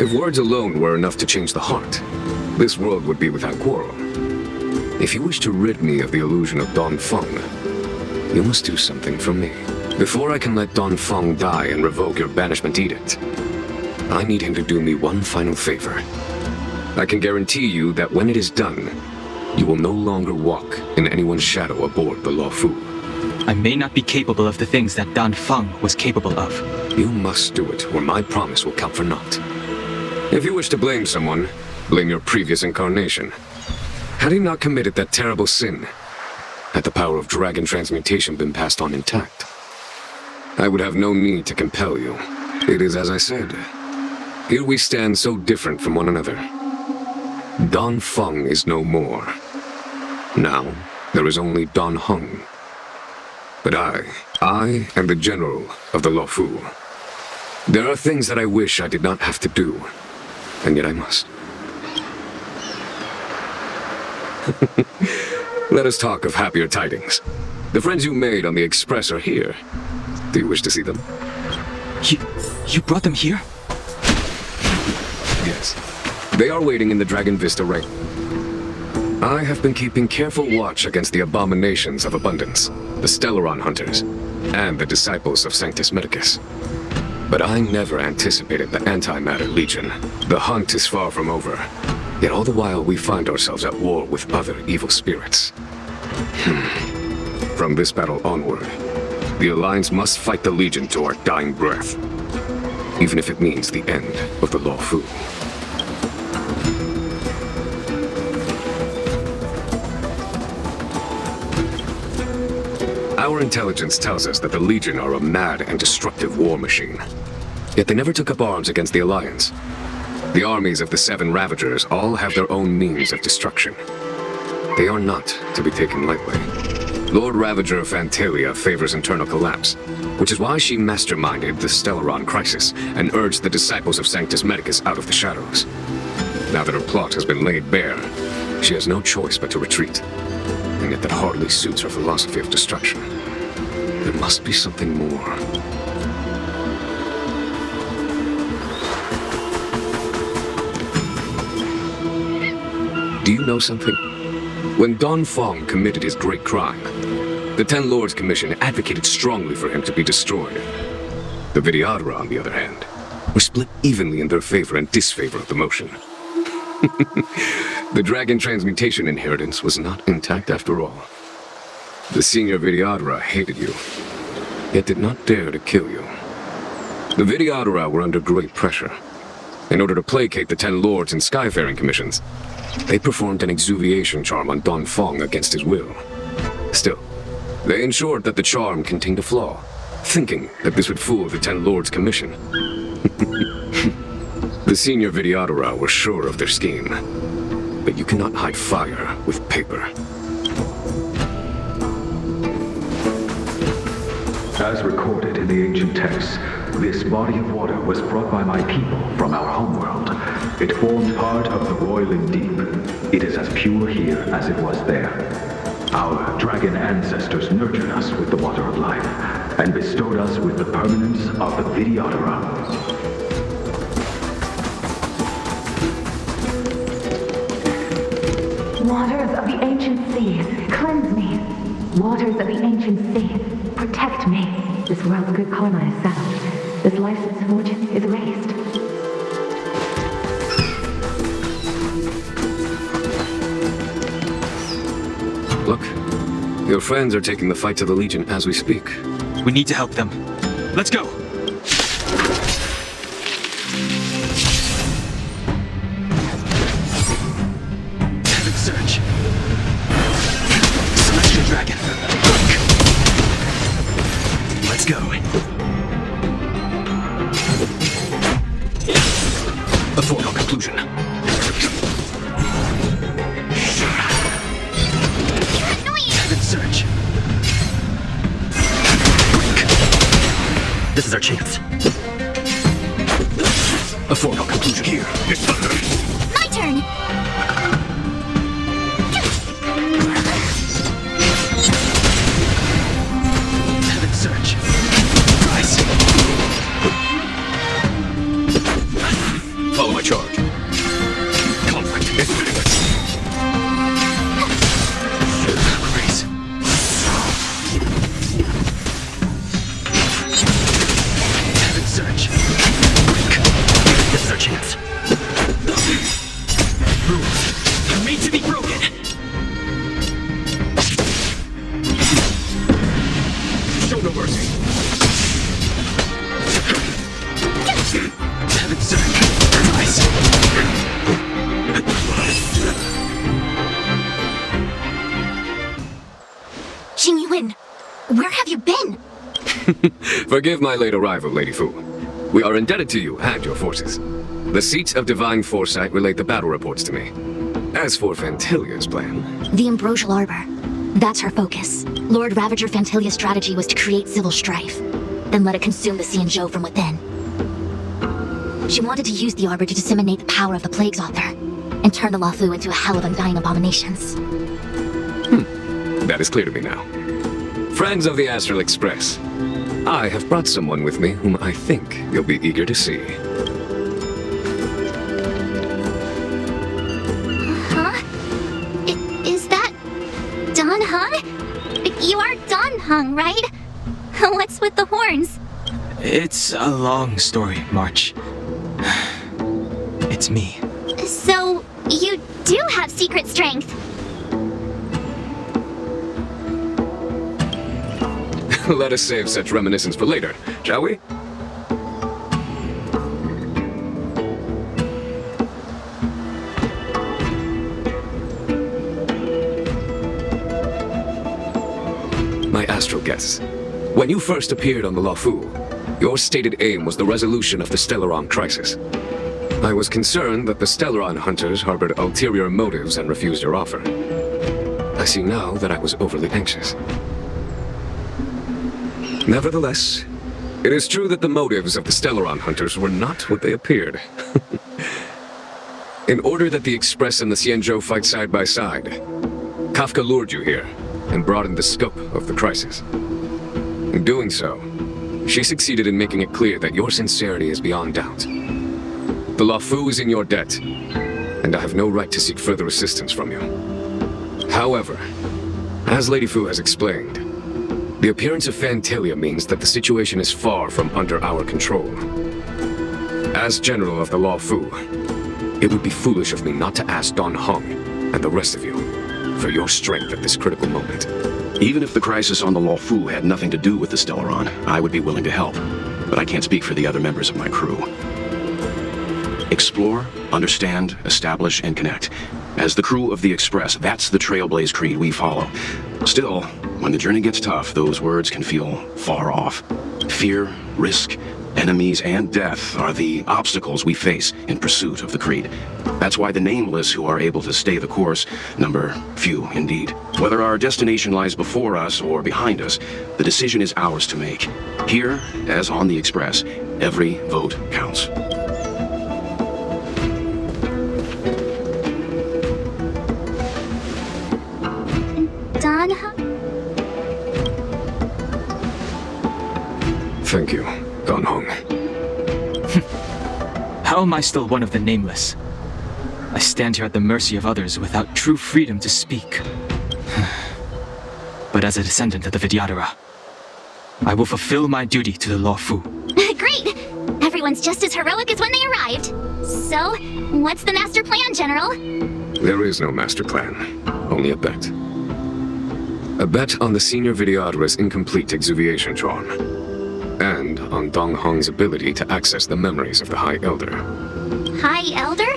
If words alone were enough to change the heart, this world would be without quarrel. If you wish to rid me of the illusion of Danfeng, you must do something for me. Before I can let Danfeng die and revoke your banishment edict, I need him to do me one final favor. I can guarantee you that when it is done, You will no longer walk in anyone's shadow aboard the Loufu. I may not be capable of the things that Dan Feng was capable of. You must do it, or my promise will count for naught. If you wish to blame someone, blame your previous incarnation. Had he not committed that terrible sin, had the power of dragon transmutation been passed on intact, I would have no need to compel you. It is as I said. Here we stand so different from one another. Dan Feng is no more. Now, there is only Dan Heng. But I am the general of the Loufu. There are things that I wish I did not have to do, and yet I must. Let us talk of happier tidings. The friends you made on the Express are here. Do you wish to see them? You brought them here? Yes. They are waiting in the Dragon Vista Ring. I have been keeping careful watch against the abominations of abundance, the Stellaron hunters, and the disciples of Sanctus Medicus. But I never anticipated the Antimatter Legion. The hunt is far from over. Yet all the while we find ourselves at war with other evil spirits. From this battle onward, the Alliance must fight the Legion to our dying breath. Even if it means the end of the Loufu. Our intelligence tells us that the Legion are a mad and destructive war machine. Yet they never took up arms against the Alliance. The armies of the Seven Ravagers all have their own means of destruction. They are not to be taken lightly. Lord Ravager of Fantalia favors internal collapse, which is why she masterminded the Stellaron crisis and urged the disciples of Sanctus Medicus out of the shadows. Now that her plot has been laid bare, she has no choice but to retreat. And yet that hardly suits her philosophy of destruction. There must be something more. Do you know something? When Dan Feng committed his great crime, the Ten Lords Commission advocated strongly for him to be destroyed. The Vidyadhara, on the other hand, were split evenly in their favor and disfavor of the motion. The dragon transmutation inheritance was not intact after all. The senior Vidyadhara hated you, yet did not dare to kill you. The Vidyadhara were under great pressure. In order to placate the Ten Lords and Skyfaring Commissions, they performed an exuviation charm on Dan Feng against his will. Still, they ensured that the charm contained a flaw, thinking that this would fool the Ten Lords Commission. The senior Vidyadhara were sure of their scheme, but you cannot hide fire with paper. As recorded in the ancient texts, this body of water was brought by my people from our homeworld. It formed part of the roiling deep. It is as pure here as it was there. Our dragon ancestors nurtured us with the water of life, and bestowed us with the permanence of the Vidyadhara. Waters of the ancient seas, cleanse me. Waters of the ancient sea, protect me. This world's good karma is settled. This life's fortune is erased. Look, your friends are taking the fight to the Legion as we speak. We need to help them. Let's go! Heaven Surge. Celestial Dragon. Let's go. A foregone conclusion. Heaven Surge. This is our chance. A foregone conclusion here. It's thunder. My turn! Heaven Surge. Rise. Follow my charge. Conflict imminent. Grace. Heaven Surge. This is our chance. Where have you been? Forgive my late arrival, Lady Fu. We are indebted to you and your forces. The seats of divine foresight relate the battle reports to me. As for Fantilia's plan... The Ambrosial Arbor. That's her focus. Lord Ravager Fantilia's strategy was to create civil strife, then let it consume the Xianzou from within. She wanted to use the Arbor to disseminate the power of the Plague's author, and turn the Loufu into a hell of undying abominations. That is clear to me now. Friends of the Astral Express, I have brought someone with me whom I think you'll be eager to see. Huh? Is that... Don Hung? You are Don Hung, right? What's with the horns? It's a long story, March. It's me. So, you do have secret strength. Let us save such reminiscence for later, shall we? My astral guests, when you first appeared on the Loufu, your stated aim was the resolution of the Stellaron crisis. I was concerned that the Stellaron hunters harbored ulterior motives and refused your offer. I see now that I was overly anxious. Nevertheless, it is true that the motives of the Stellaron hunters were not what they appeared. In order that the Express and the Xianzou fight side by side, Kafka lured you here and broadened the scope of the crisis. In doing so, she succeeded in making it clear that your sincerity is beyond doubt. The Loufu is in your debt, and I have no right to seek further assistance from you. However, as Lady Fu has explained, the appearance of Fantilia means that the situation is far from under our control. As General of the Loufu, it would be foolish of me not to ask Don Hung and the rest of you for your strength at this critical moment. Even if the crisis on the Loufu had nothing to do with the Stellaron, I would be willing to help. But I can't speak for the other members of my crew. Explore, understand, establish, and connect. As the crew of the Express, that's the Trailblaze creed we follow. Still, when the journey gets tough, those words can feel far off. Fear, risk, enemies, and death are the obstacles we face in pursuit of the creed. That's why the nameless who are able to stay the course number few indeed. Whether our destination lies before us or behind us, the decision is ours to make. Here, as on the Express, every vote counts. Don? Thank you, Don Hung. How am I still one of the nameless? I stand here at the mercy of others without true freedom to speak. But as a descendant of the Vidyadhara, I will fulfill my duty to the Loufu. Great! Everyone's just as heroic as when they arrived. So, what's the master plan, General? There is no master plan, only a bet. A bet on the senior Vidyadhara's incomplete exuviation charm, and on Dong Hong's ability to access the memories of the High Elder. High Elder?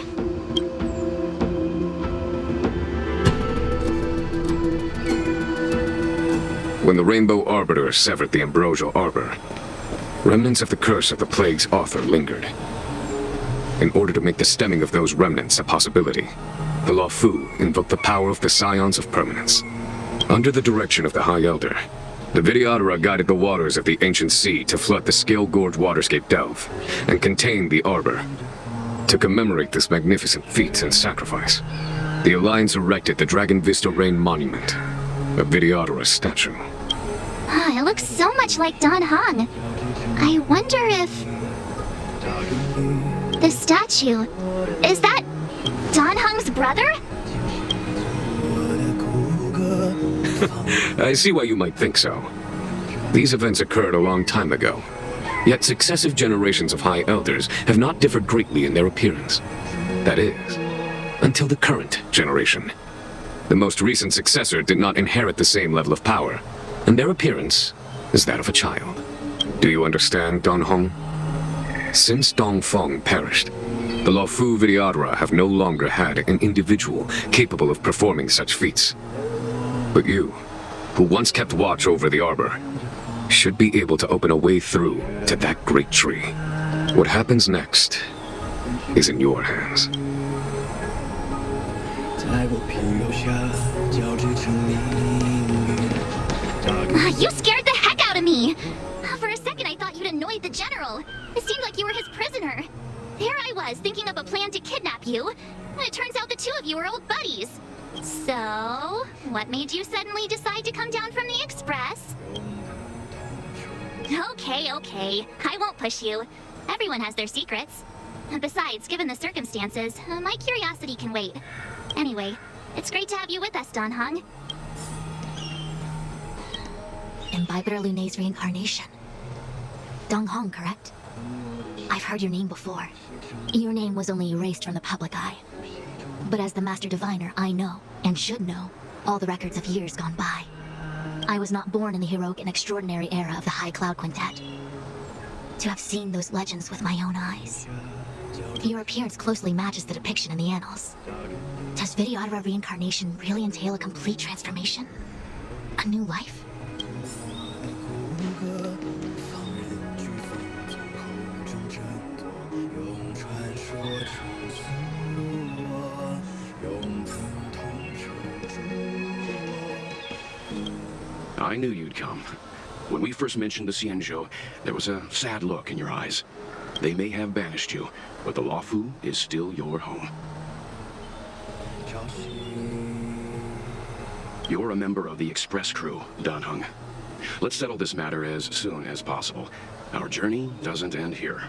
When the Rainbow Arbiter severed the Ambrosial Arbor, remnants of the curse of the Plague's author lingered. In order to make the stemming of those remnants a possibility, the Loufu invoked the power of the Scions of Permanence. Under the direction of the High Elder, the Vidyadhara guided the waters of the ancient sea to flood the Scale Gorge waterscape delve and contain the Arbor. To commemorate this magnificent feat and sacrifice, the Alliance erected the Dragon Vista Rain Monument, a Vidyadhara statue. It looks so much like Don Hung. I wonder if... The statue... Is that... Don Hung's brother? I see why you might think so. These events occurred a long time ago, yet successive generations of High Elders have not differed greatly in their appearance. That is, until the current generation. The most recent successor did not inherit the same level of power, and their appearance is that of a child. Do you understand, Don Hong? Since Dong Feng perished, the Loufu Vidyadhara have no longer had an individual capable of performing such feats. But you, who once kept watch over the arbor, should be able to open a way through to that great tree. What happens next is in your hands. You scared the heck out of me! For a second I thought you'd annoyed the general. It seemed like you were his prisoner. There I was, thinking up a plan to kidnap you. And it turns out the two of you are old buddies. So, what made you suddenly decide to come down from the express? Okay, okay. I won't push you. Everyone has their secrets. Besides, given the circumstances, my curiosity can wait. Anyway, it's great to have you with us, Don Hung. Imbiber Lunay's reincarnation. Dong Hong, correct? I've heard your name before. Your name was only erased from the public eye. But as the Master Diviner, I know, and should know, all the records of years gone by. I was not born in the heroic and extraordinary era of the High Cloud Quintet. To have seen those legends with my own eyes. Your appearance closely matches the depiction in the annals. Does Videodora reincarnation really entail a complete transformation? A new life? I knew you'd come. When we first mentioned the Xianzou, there was a sad look in your eyes. They may have banished you, but the Loufu is still your home. You're a member of the express crew, Don Hung. Let's settle this matter as soon as possible. Our journey doesn't end here.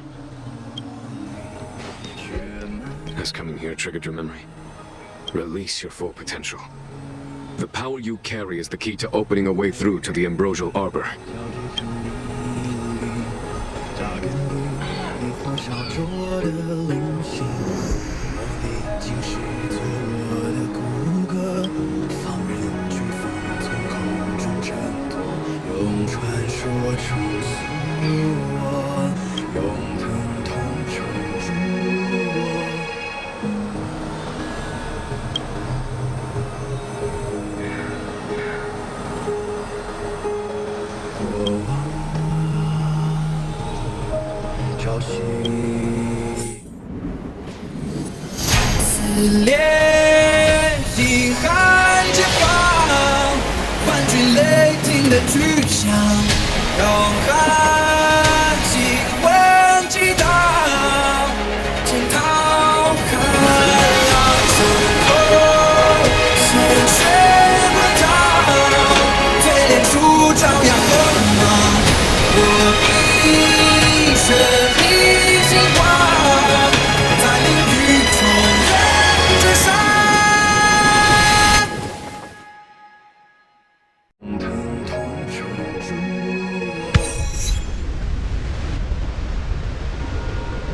Has coming here triggered your memory? Release your full potential. The power you carry is the key to opening a way through to the Ambrosial Arbor.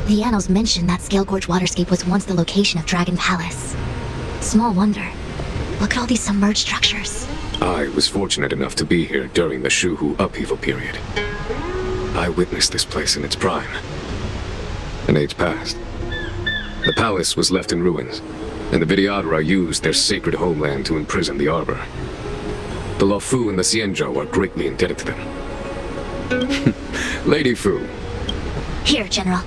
The annals mention that Scale Gorge Waterscape was once the location of Dragon Palace. Small wonder. Look at all these submerged structures. I was fortunate enough to be here during the Shuhu upheaval period. I witnessed this place in its prime. An age passed. The palace was left in ruins, and the Videodora used their sacred homeland to imprison the Arbor. The Loufu and the Xianzou are greatly indebted to them. Lady Fu. Here, General.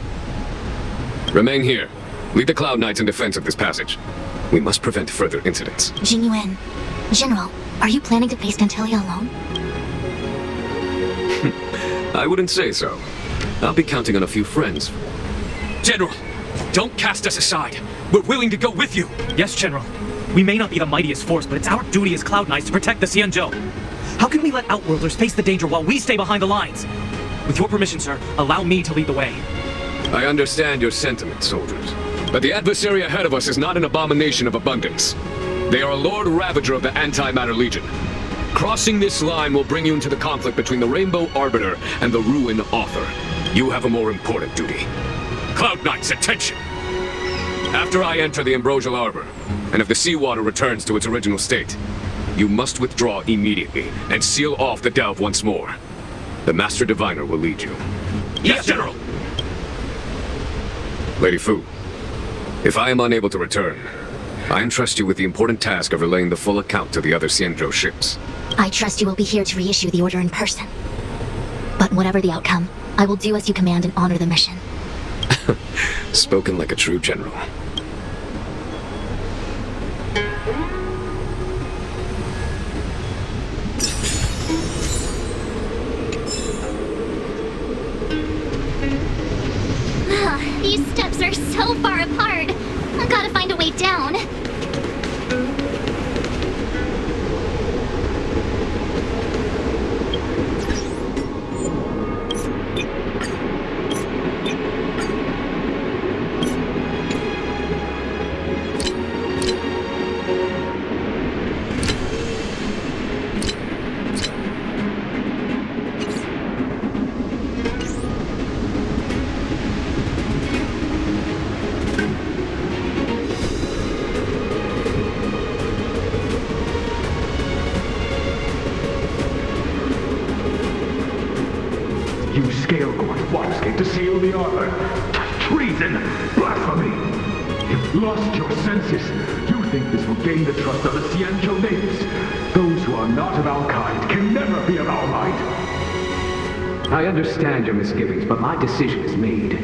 Remain here. Lead the Cloud Knights in defense of this passage. We must prevent further incidents. Jing Yuan. General, are you planning to face Dantilia alone? I wouldn't say so. I'll be counting on a few friends. General, don't cast us aside. We're willing to go with you. Yes, General. We may not be the mightiest force, but it's our duty as Cloud Knights to protect the Xianzou. How can we let Outworlders face the danger while we stay behind the lines? With your permission, sir, allow me to lead the way. I understand your sentiments, soldiers. But the adversary ahead of us is not an abomination of abundance. They are a Lord Ravager of the Antimatter Legion. Crossing this line will bring you into the conflict between the Rainbow Arbiter and the Ruin Author. You have a more important duty. Cloud Knights, attention! After I enter the Ambrosial Arbor, and if the seawater returns to its original state, you must withdraw immediately and seal off the delve once more. The Master Diviner will lead you. Yes, General! Lady Fu, if I am unable to return, I entrust you with the important task of relaying the full account to the other Xianzou ships. I trust you will be here to reissue the order in person. But whatever the outcome, I will do as you command and honor the mission. Spoken like a true general. These steps are so far apart. I've got to find a way down. You scale-gorged waterscape to seal the armor. Treason! Blasphemy! You've lost your senses. You think this will gain the trust of the Xianzou natives. Those who are not of our kind can never be of our mind. I understand your misgivings, but my decision is made.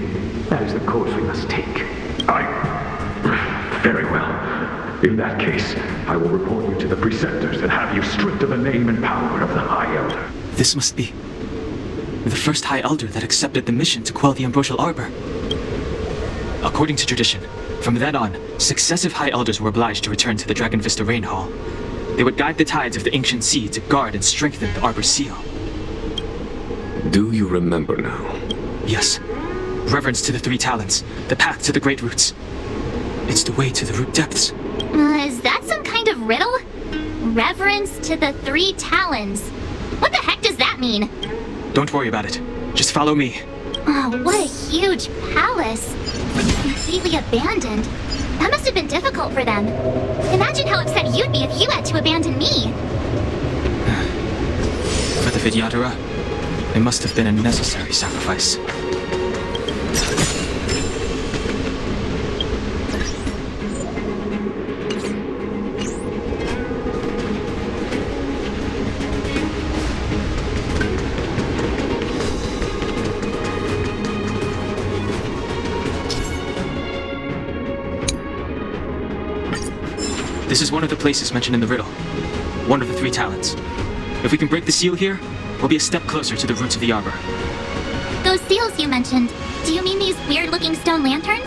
That is the course we must take. Very well. In that case, I will report you to the preceptors and have you stripped of the name and power of the High Elder. This must be the first High Elder that accepted the mission to quell the Ambrosial Arbor. According to tradition, from then on, successive High Elders were obliged to return to the Dragon Vista Rain Hall. They would guide the tides of the ancient sea to guard and strengthen the Arbor's seal. Do you remember now? Yes. Reverence to the Three Talons, the path to the Great Roots. It's the way to the root depths. Is that some kind of riddle? Reverence to the Three Talons. What the heck does that mean? Don't worry about it. Just follow me. Oh, what a huge palace. Completely abandoned. That must have been difficult for them. Imagine how upset you'd be if you had to abandon me. For the Vidyadhara, it must have been a necessary sacrifice. This is one of the places mentioned in the riddle. One of the Three Talons. If we can break the seal here, we'll be a step closer to the roots of the arbor. Those seals you mentioned, do you mean these weird-looking stone lanterns?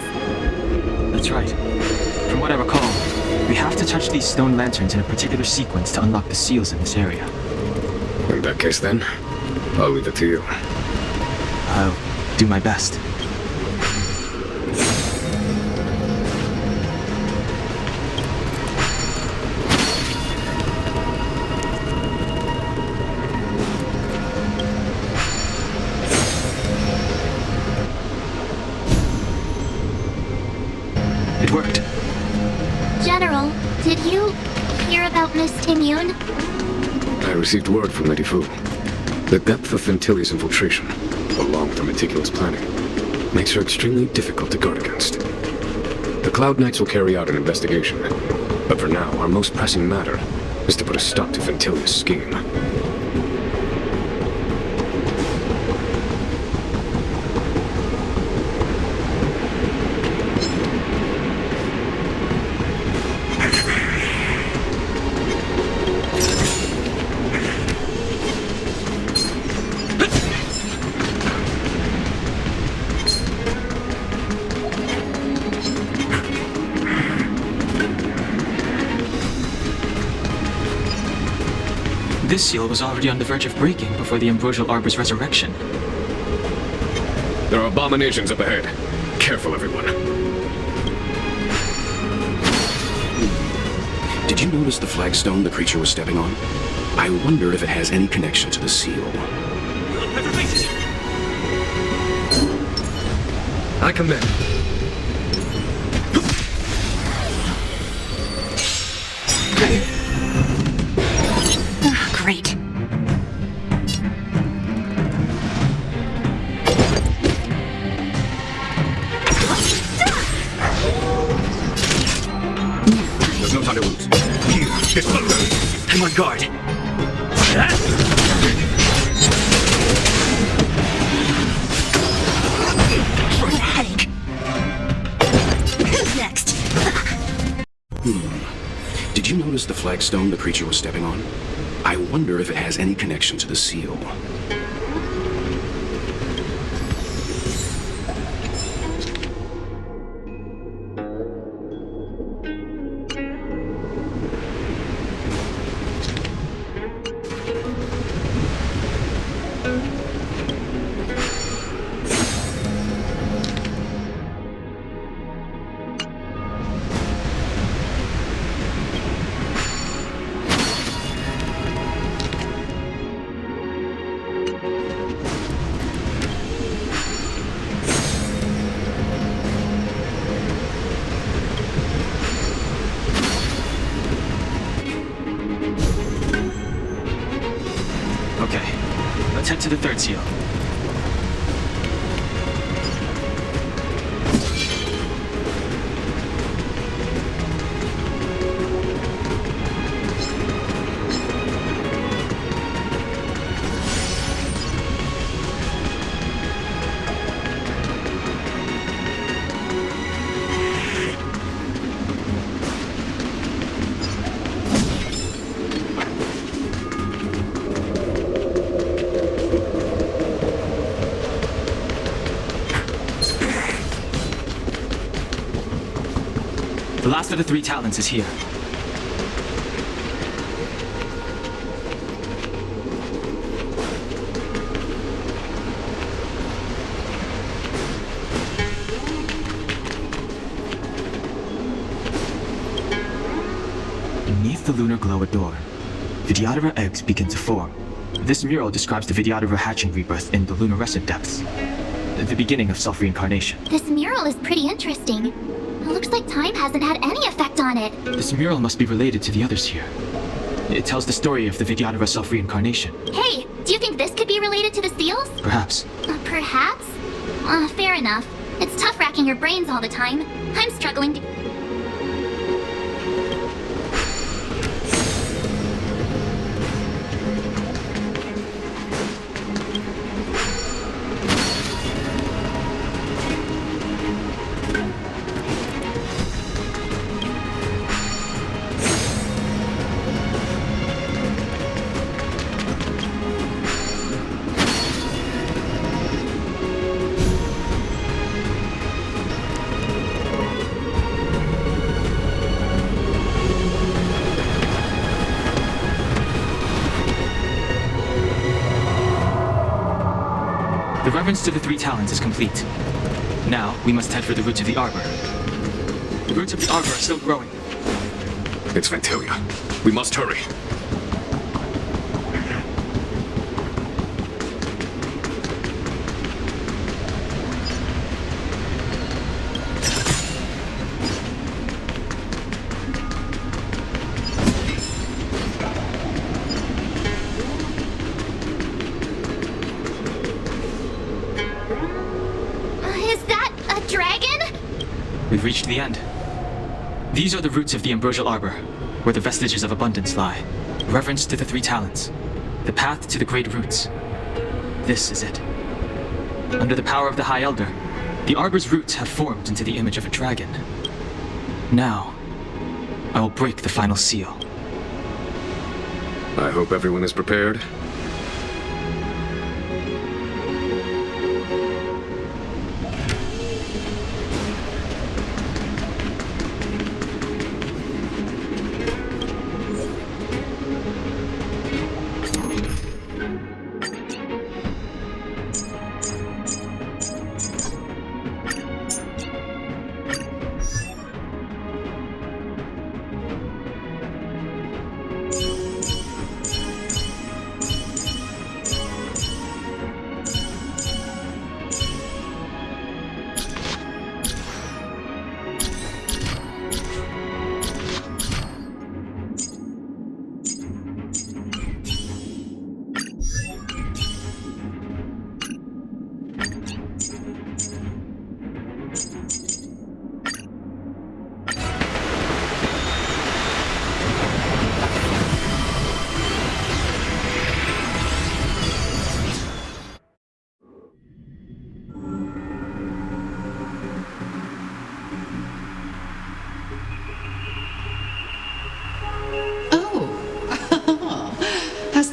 That's right. From what I recall, we have to touch these stone lanterns in a particular sequence to unlock the seals in this area. In that case then, I'll leave it to you. I'll do my best. It worked. General, did you hear about Miss Tingyun? I received word from Lady Fu. The depth of Ventilia's infiltration, along with her meticulous planning, makes her extremely difficult to guard against. The Cloud Knights will carry out an investigation, but for now, our most pressing matter is to put a stop to Ventilia's scheme. This seal was already on the verge of breaking before the Ambrosial Arbor's resurrection. There are abominations up ahead. Careful, everyone. Did you notice the flagstone the creature was stepping on? I wonder if it has any connection to the seal. I command. Great. There's no time to lose. Here, it's thunder! I'm on guard. What a headache. Who's next? Did you notice the flagstone the creature was stepping on? I wonder if it has any connection to the seal. Let's head to the third seal. The last of the three talents is here. Beneath the lunar glow a door, Vidyadhara eggs begin to form. This mural describes the Vidyadhara hatching rebirth in the lunarescent depths, the beginning of self-reincarnation. This mural is pretty interesting. It looks like time hasn't had any effect on it. This mural must be related to the others here. It tells the story of the Vidyadhara self-reincarnation. Hey, do you think this could be related to the seals? Perhaps. Perhaps? Fair enough. It's tough racking your brains all the time. I'm struggling to... The reverence to the three talents is complete. Now, we must head for the roots of the arbor. The roots of the arbor are still growing. It's Ventilia. We must hurry. Is that a dragon? We've reached the end. These are the roots of the ambrosial arbor, where the vestiges of abundance lie. Reverence to the three talents. The path to the great roots. This is it. Under the power of the High Elder, the arbor's roots have formed into the image of a dragon. Now, I will break the final seal. I hope everyone is prepared.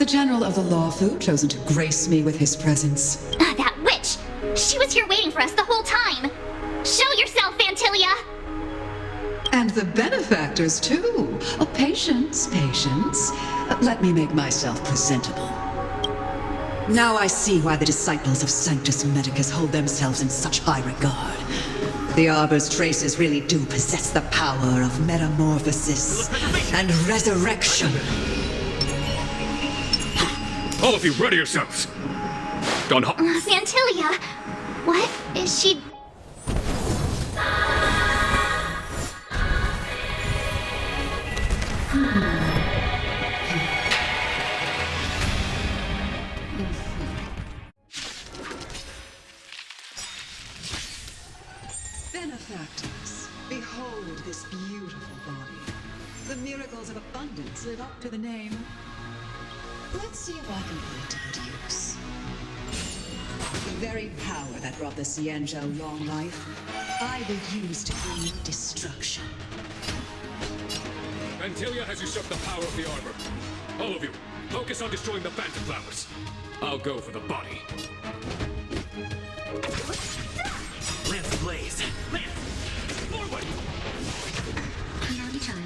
General of the Loufu chosen to grace me with his presence? That witch! She was here waiting for us the whole time! Show yourself, Fantilia! And the benefactors, too. Oh, patience, patience. Let me make myself presentable. Now I see why the disciples of Sanctus Medicus hold themselves in such high regard. The Arbor's traces really do possess the power of metamorphosis and resurrection. All of you, ready yourselves! Gone home. Fantilia! What is she... Benefactors, behold this beautiful body. The miracles of abundance live up to the name. Let's see if I can put it to good use. The very power that brought the Xianzou long life, I will use to bring destruction. Fantilia has usurped the power of the Arbor. All of you, focus on destroying the Phantom Flowers. I'll go for the body. Lance ablaze! Lance! Forward! Naughty child.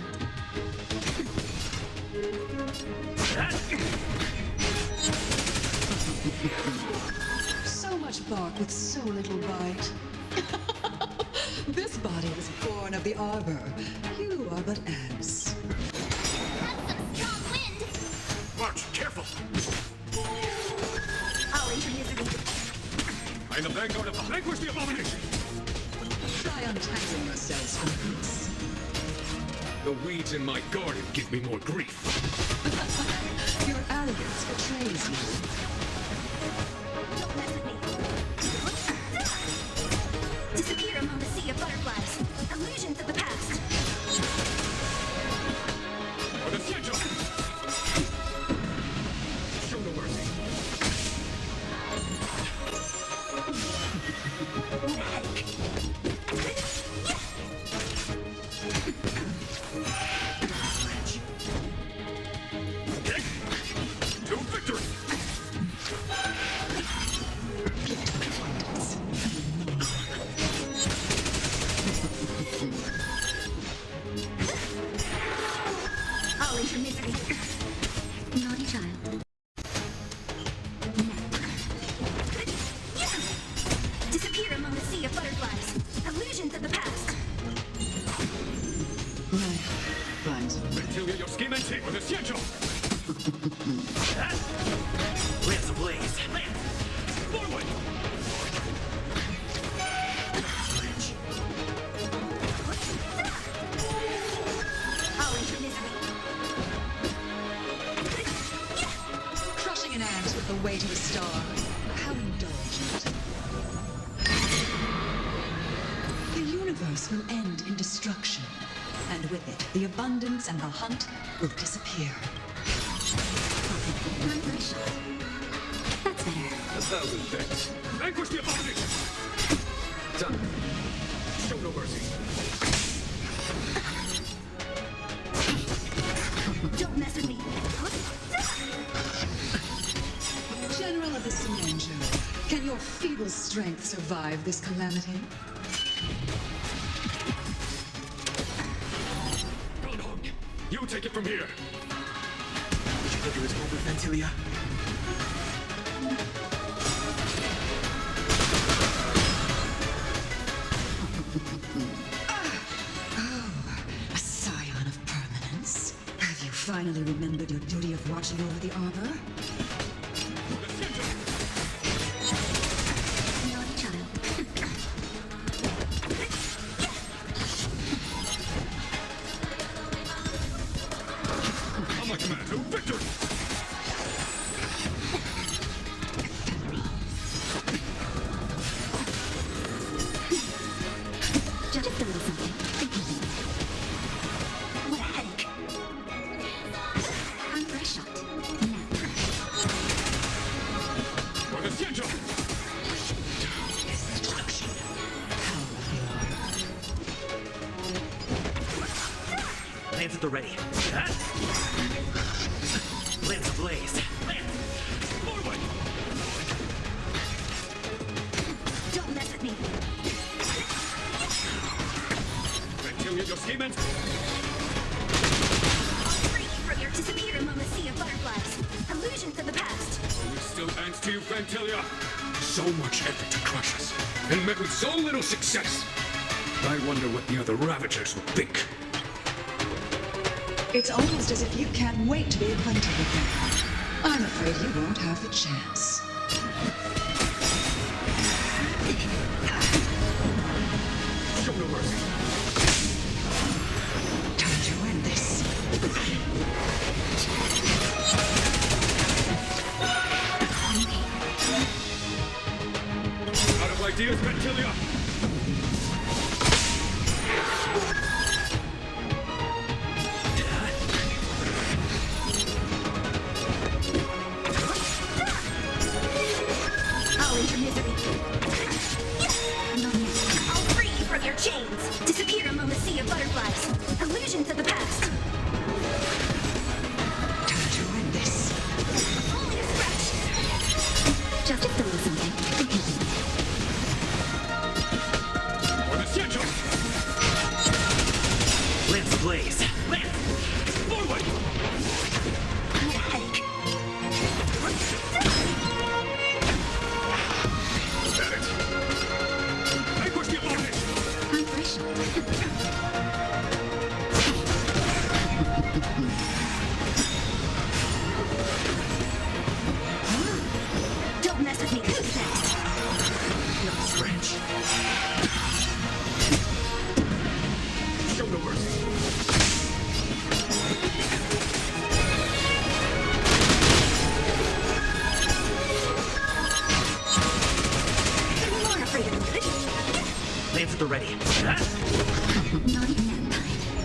So much bark with so little bite. This body was born of the Arbor. You are but ants. March, careful! I'll introduce you. I am the vanguard of the vanquish the abomination! Try untangling yourselves from this. The weeds in my garden give me more grief. Your arrogance betrays you. Don't mess with me. Disappear among the sea of butterflies. Illusions of the past. For the Xianzou! Show no mercy. To victory! I'll end your misery. Naughty child. Disappear among the sea of butterflies. Illusions of the past. Fantilia, your scheme and take with the Xianzou! Lance ablaze! Lance! Forward! I'll end your misery. Crushing an ant with the weight of a star. How indulgent. The universe will end in destruction. And with it, the abundance and the hunt will disappear. That's better. 1,000 thanks. Vanquish the abomination! Done. Show no mercy. Don't mess with me. General of the Xianzou, can your feeble strength survive this calamity? You take it from here! Did you think it was over, Fantilia? A scion of permanence. Have you finally remembered your duty of watching over the Arbor? Naughty child. On my command, to victory! Just a little something. What a headache. I'm for a shot. For the Xianzou! Lance at the ready. Lance ablaze! Lance! me. Fantilia, your statement? Free from your disappear among the sea of butterflies. Illusions of the past. We still answer to you, Fantilia. So much effort to crush us, and met with so little success. I wonder what the other Ravagers will think. It's almost as if you can't wait to be acquainted with them. I'm afraid you won't have the chance. Show no mercy. Time to end this. Out of ideas, Fantilia! I'll enter misery. I'll free you from your chains. Disappear among the sea of butterflies. Illusions of the past. Time to end this. Only a scratch. Just a little something. For the Xianzou! Lance ablaze. Lance! Forward! Headache. Is that it? Vanquish the opponent! Don't mess with me. Who's next? No scratch. Show no mercy. You are afraid of me. Lance at the ready. Not even that time.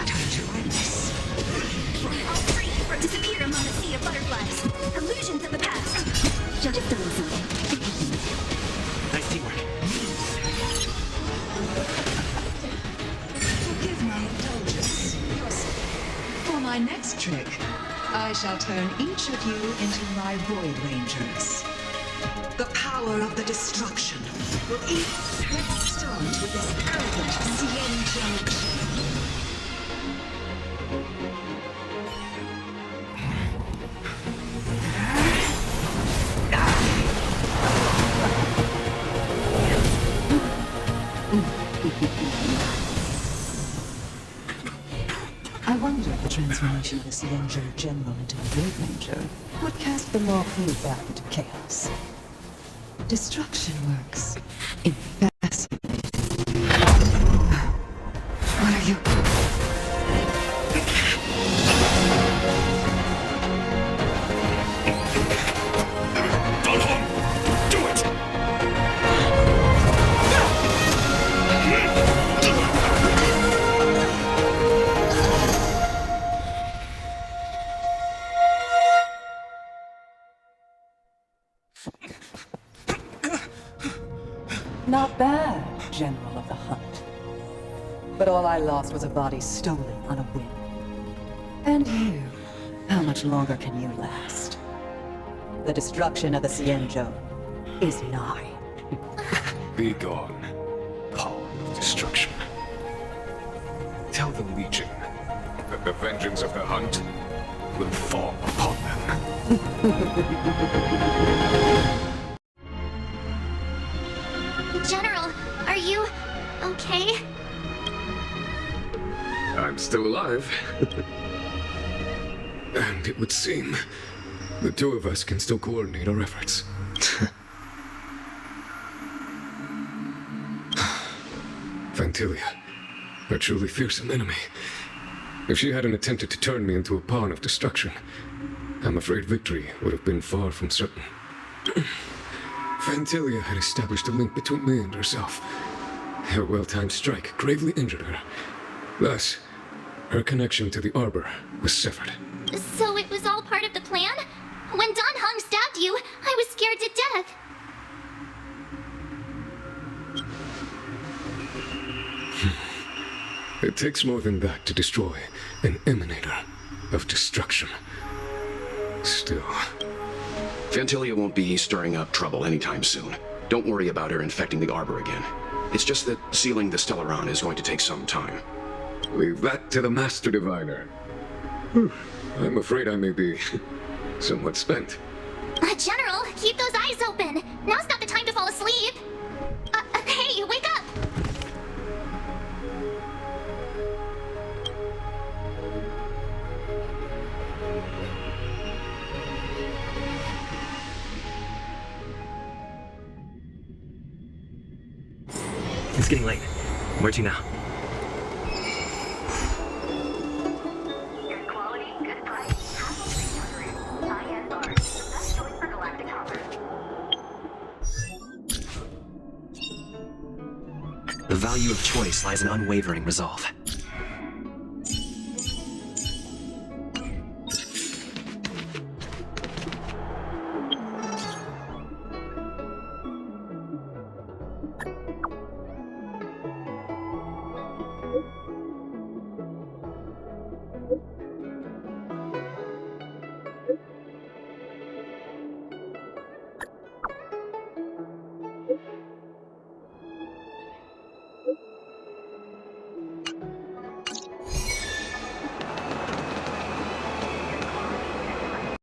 Time to end this. I'll free you from disappear among the sea of butterflies. Illusions of the past. Just a little something. Nice teamwork. Forgive my indulgence. For my next trick, I shall turn each of you into my Void Rangers. The power of the destruction will each start with this arrogant Xianzou. I wonder if the transformation of the Xianzou General into a Void Ranger would cast the Loufu back into chaos. Destruction works in fascinating. What are you? Do it! Not bad, General of the Hunt. But all I lost was a body stolen on a whim. And you, how much longer can you last? The destruction of the Xianzou is nigh. Be gone, power of destruction. Tell the Legion that the vengeance of the Hunt will fall upon them. General, are you okay? I'm still alive. And it would seem the two of us can still coordinate our efforts. Fantilia, a truly fearsome enemy. If she hadn't attempted to turn me into a pawn of destruction, I'm afraid victory would have been far from certain. Fantilia had established a link between me and herself. Her well-timed strike gravely injured her. Thus, her connection to the Arbor was severed. So it was all part of the plan? When Don Hung stabbed you, I was scared to death. It takes more than that to destroy an emanator of destruction. Still, Gentillia won't be stirring up trouble anytime soon. Don't worry about her infecting the Arbor again. It's just that sealing the Stellaron is going to take some time. Leave that to the Master Diviner. I'm afraid I may be somewhat spent. General, keep those eyes open. Now's not the time to fall asleep. Hey, wake up! It's getting late. Where to now? Good quality, good price. High-end art. Best choice for galactic hoppers. The value of choice lies in unwavering resolve.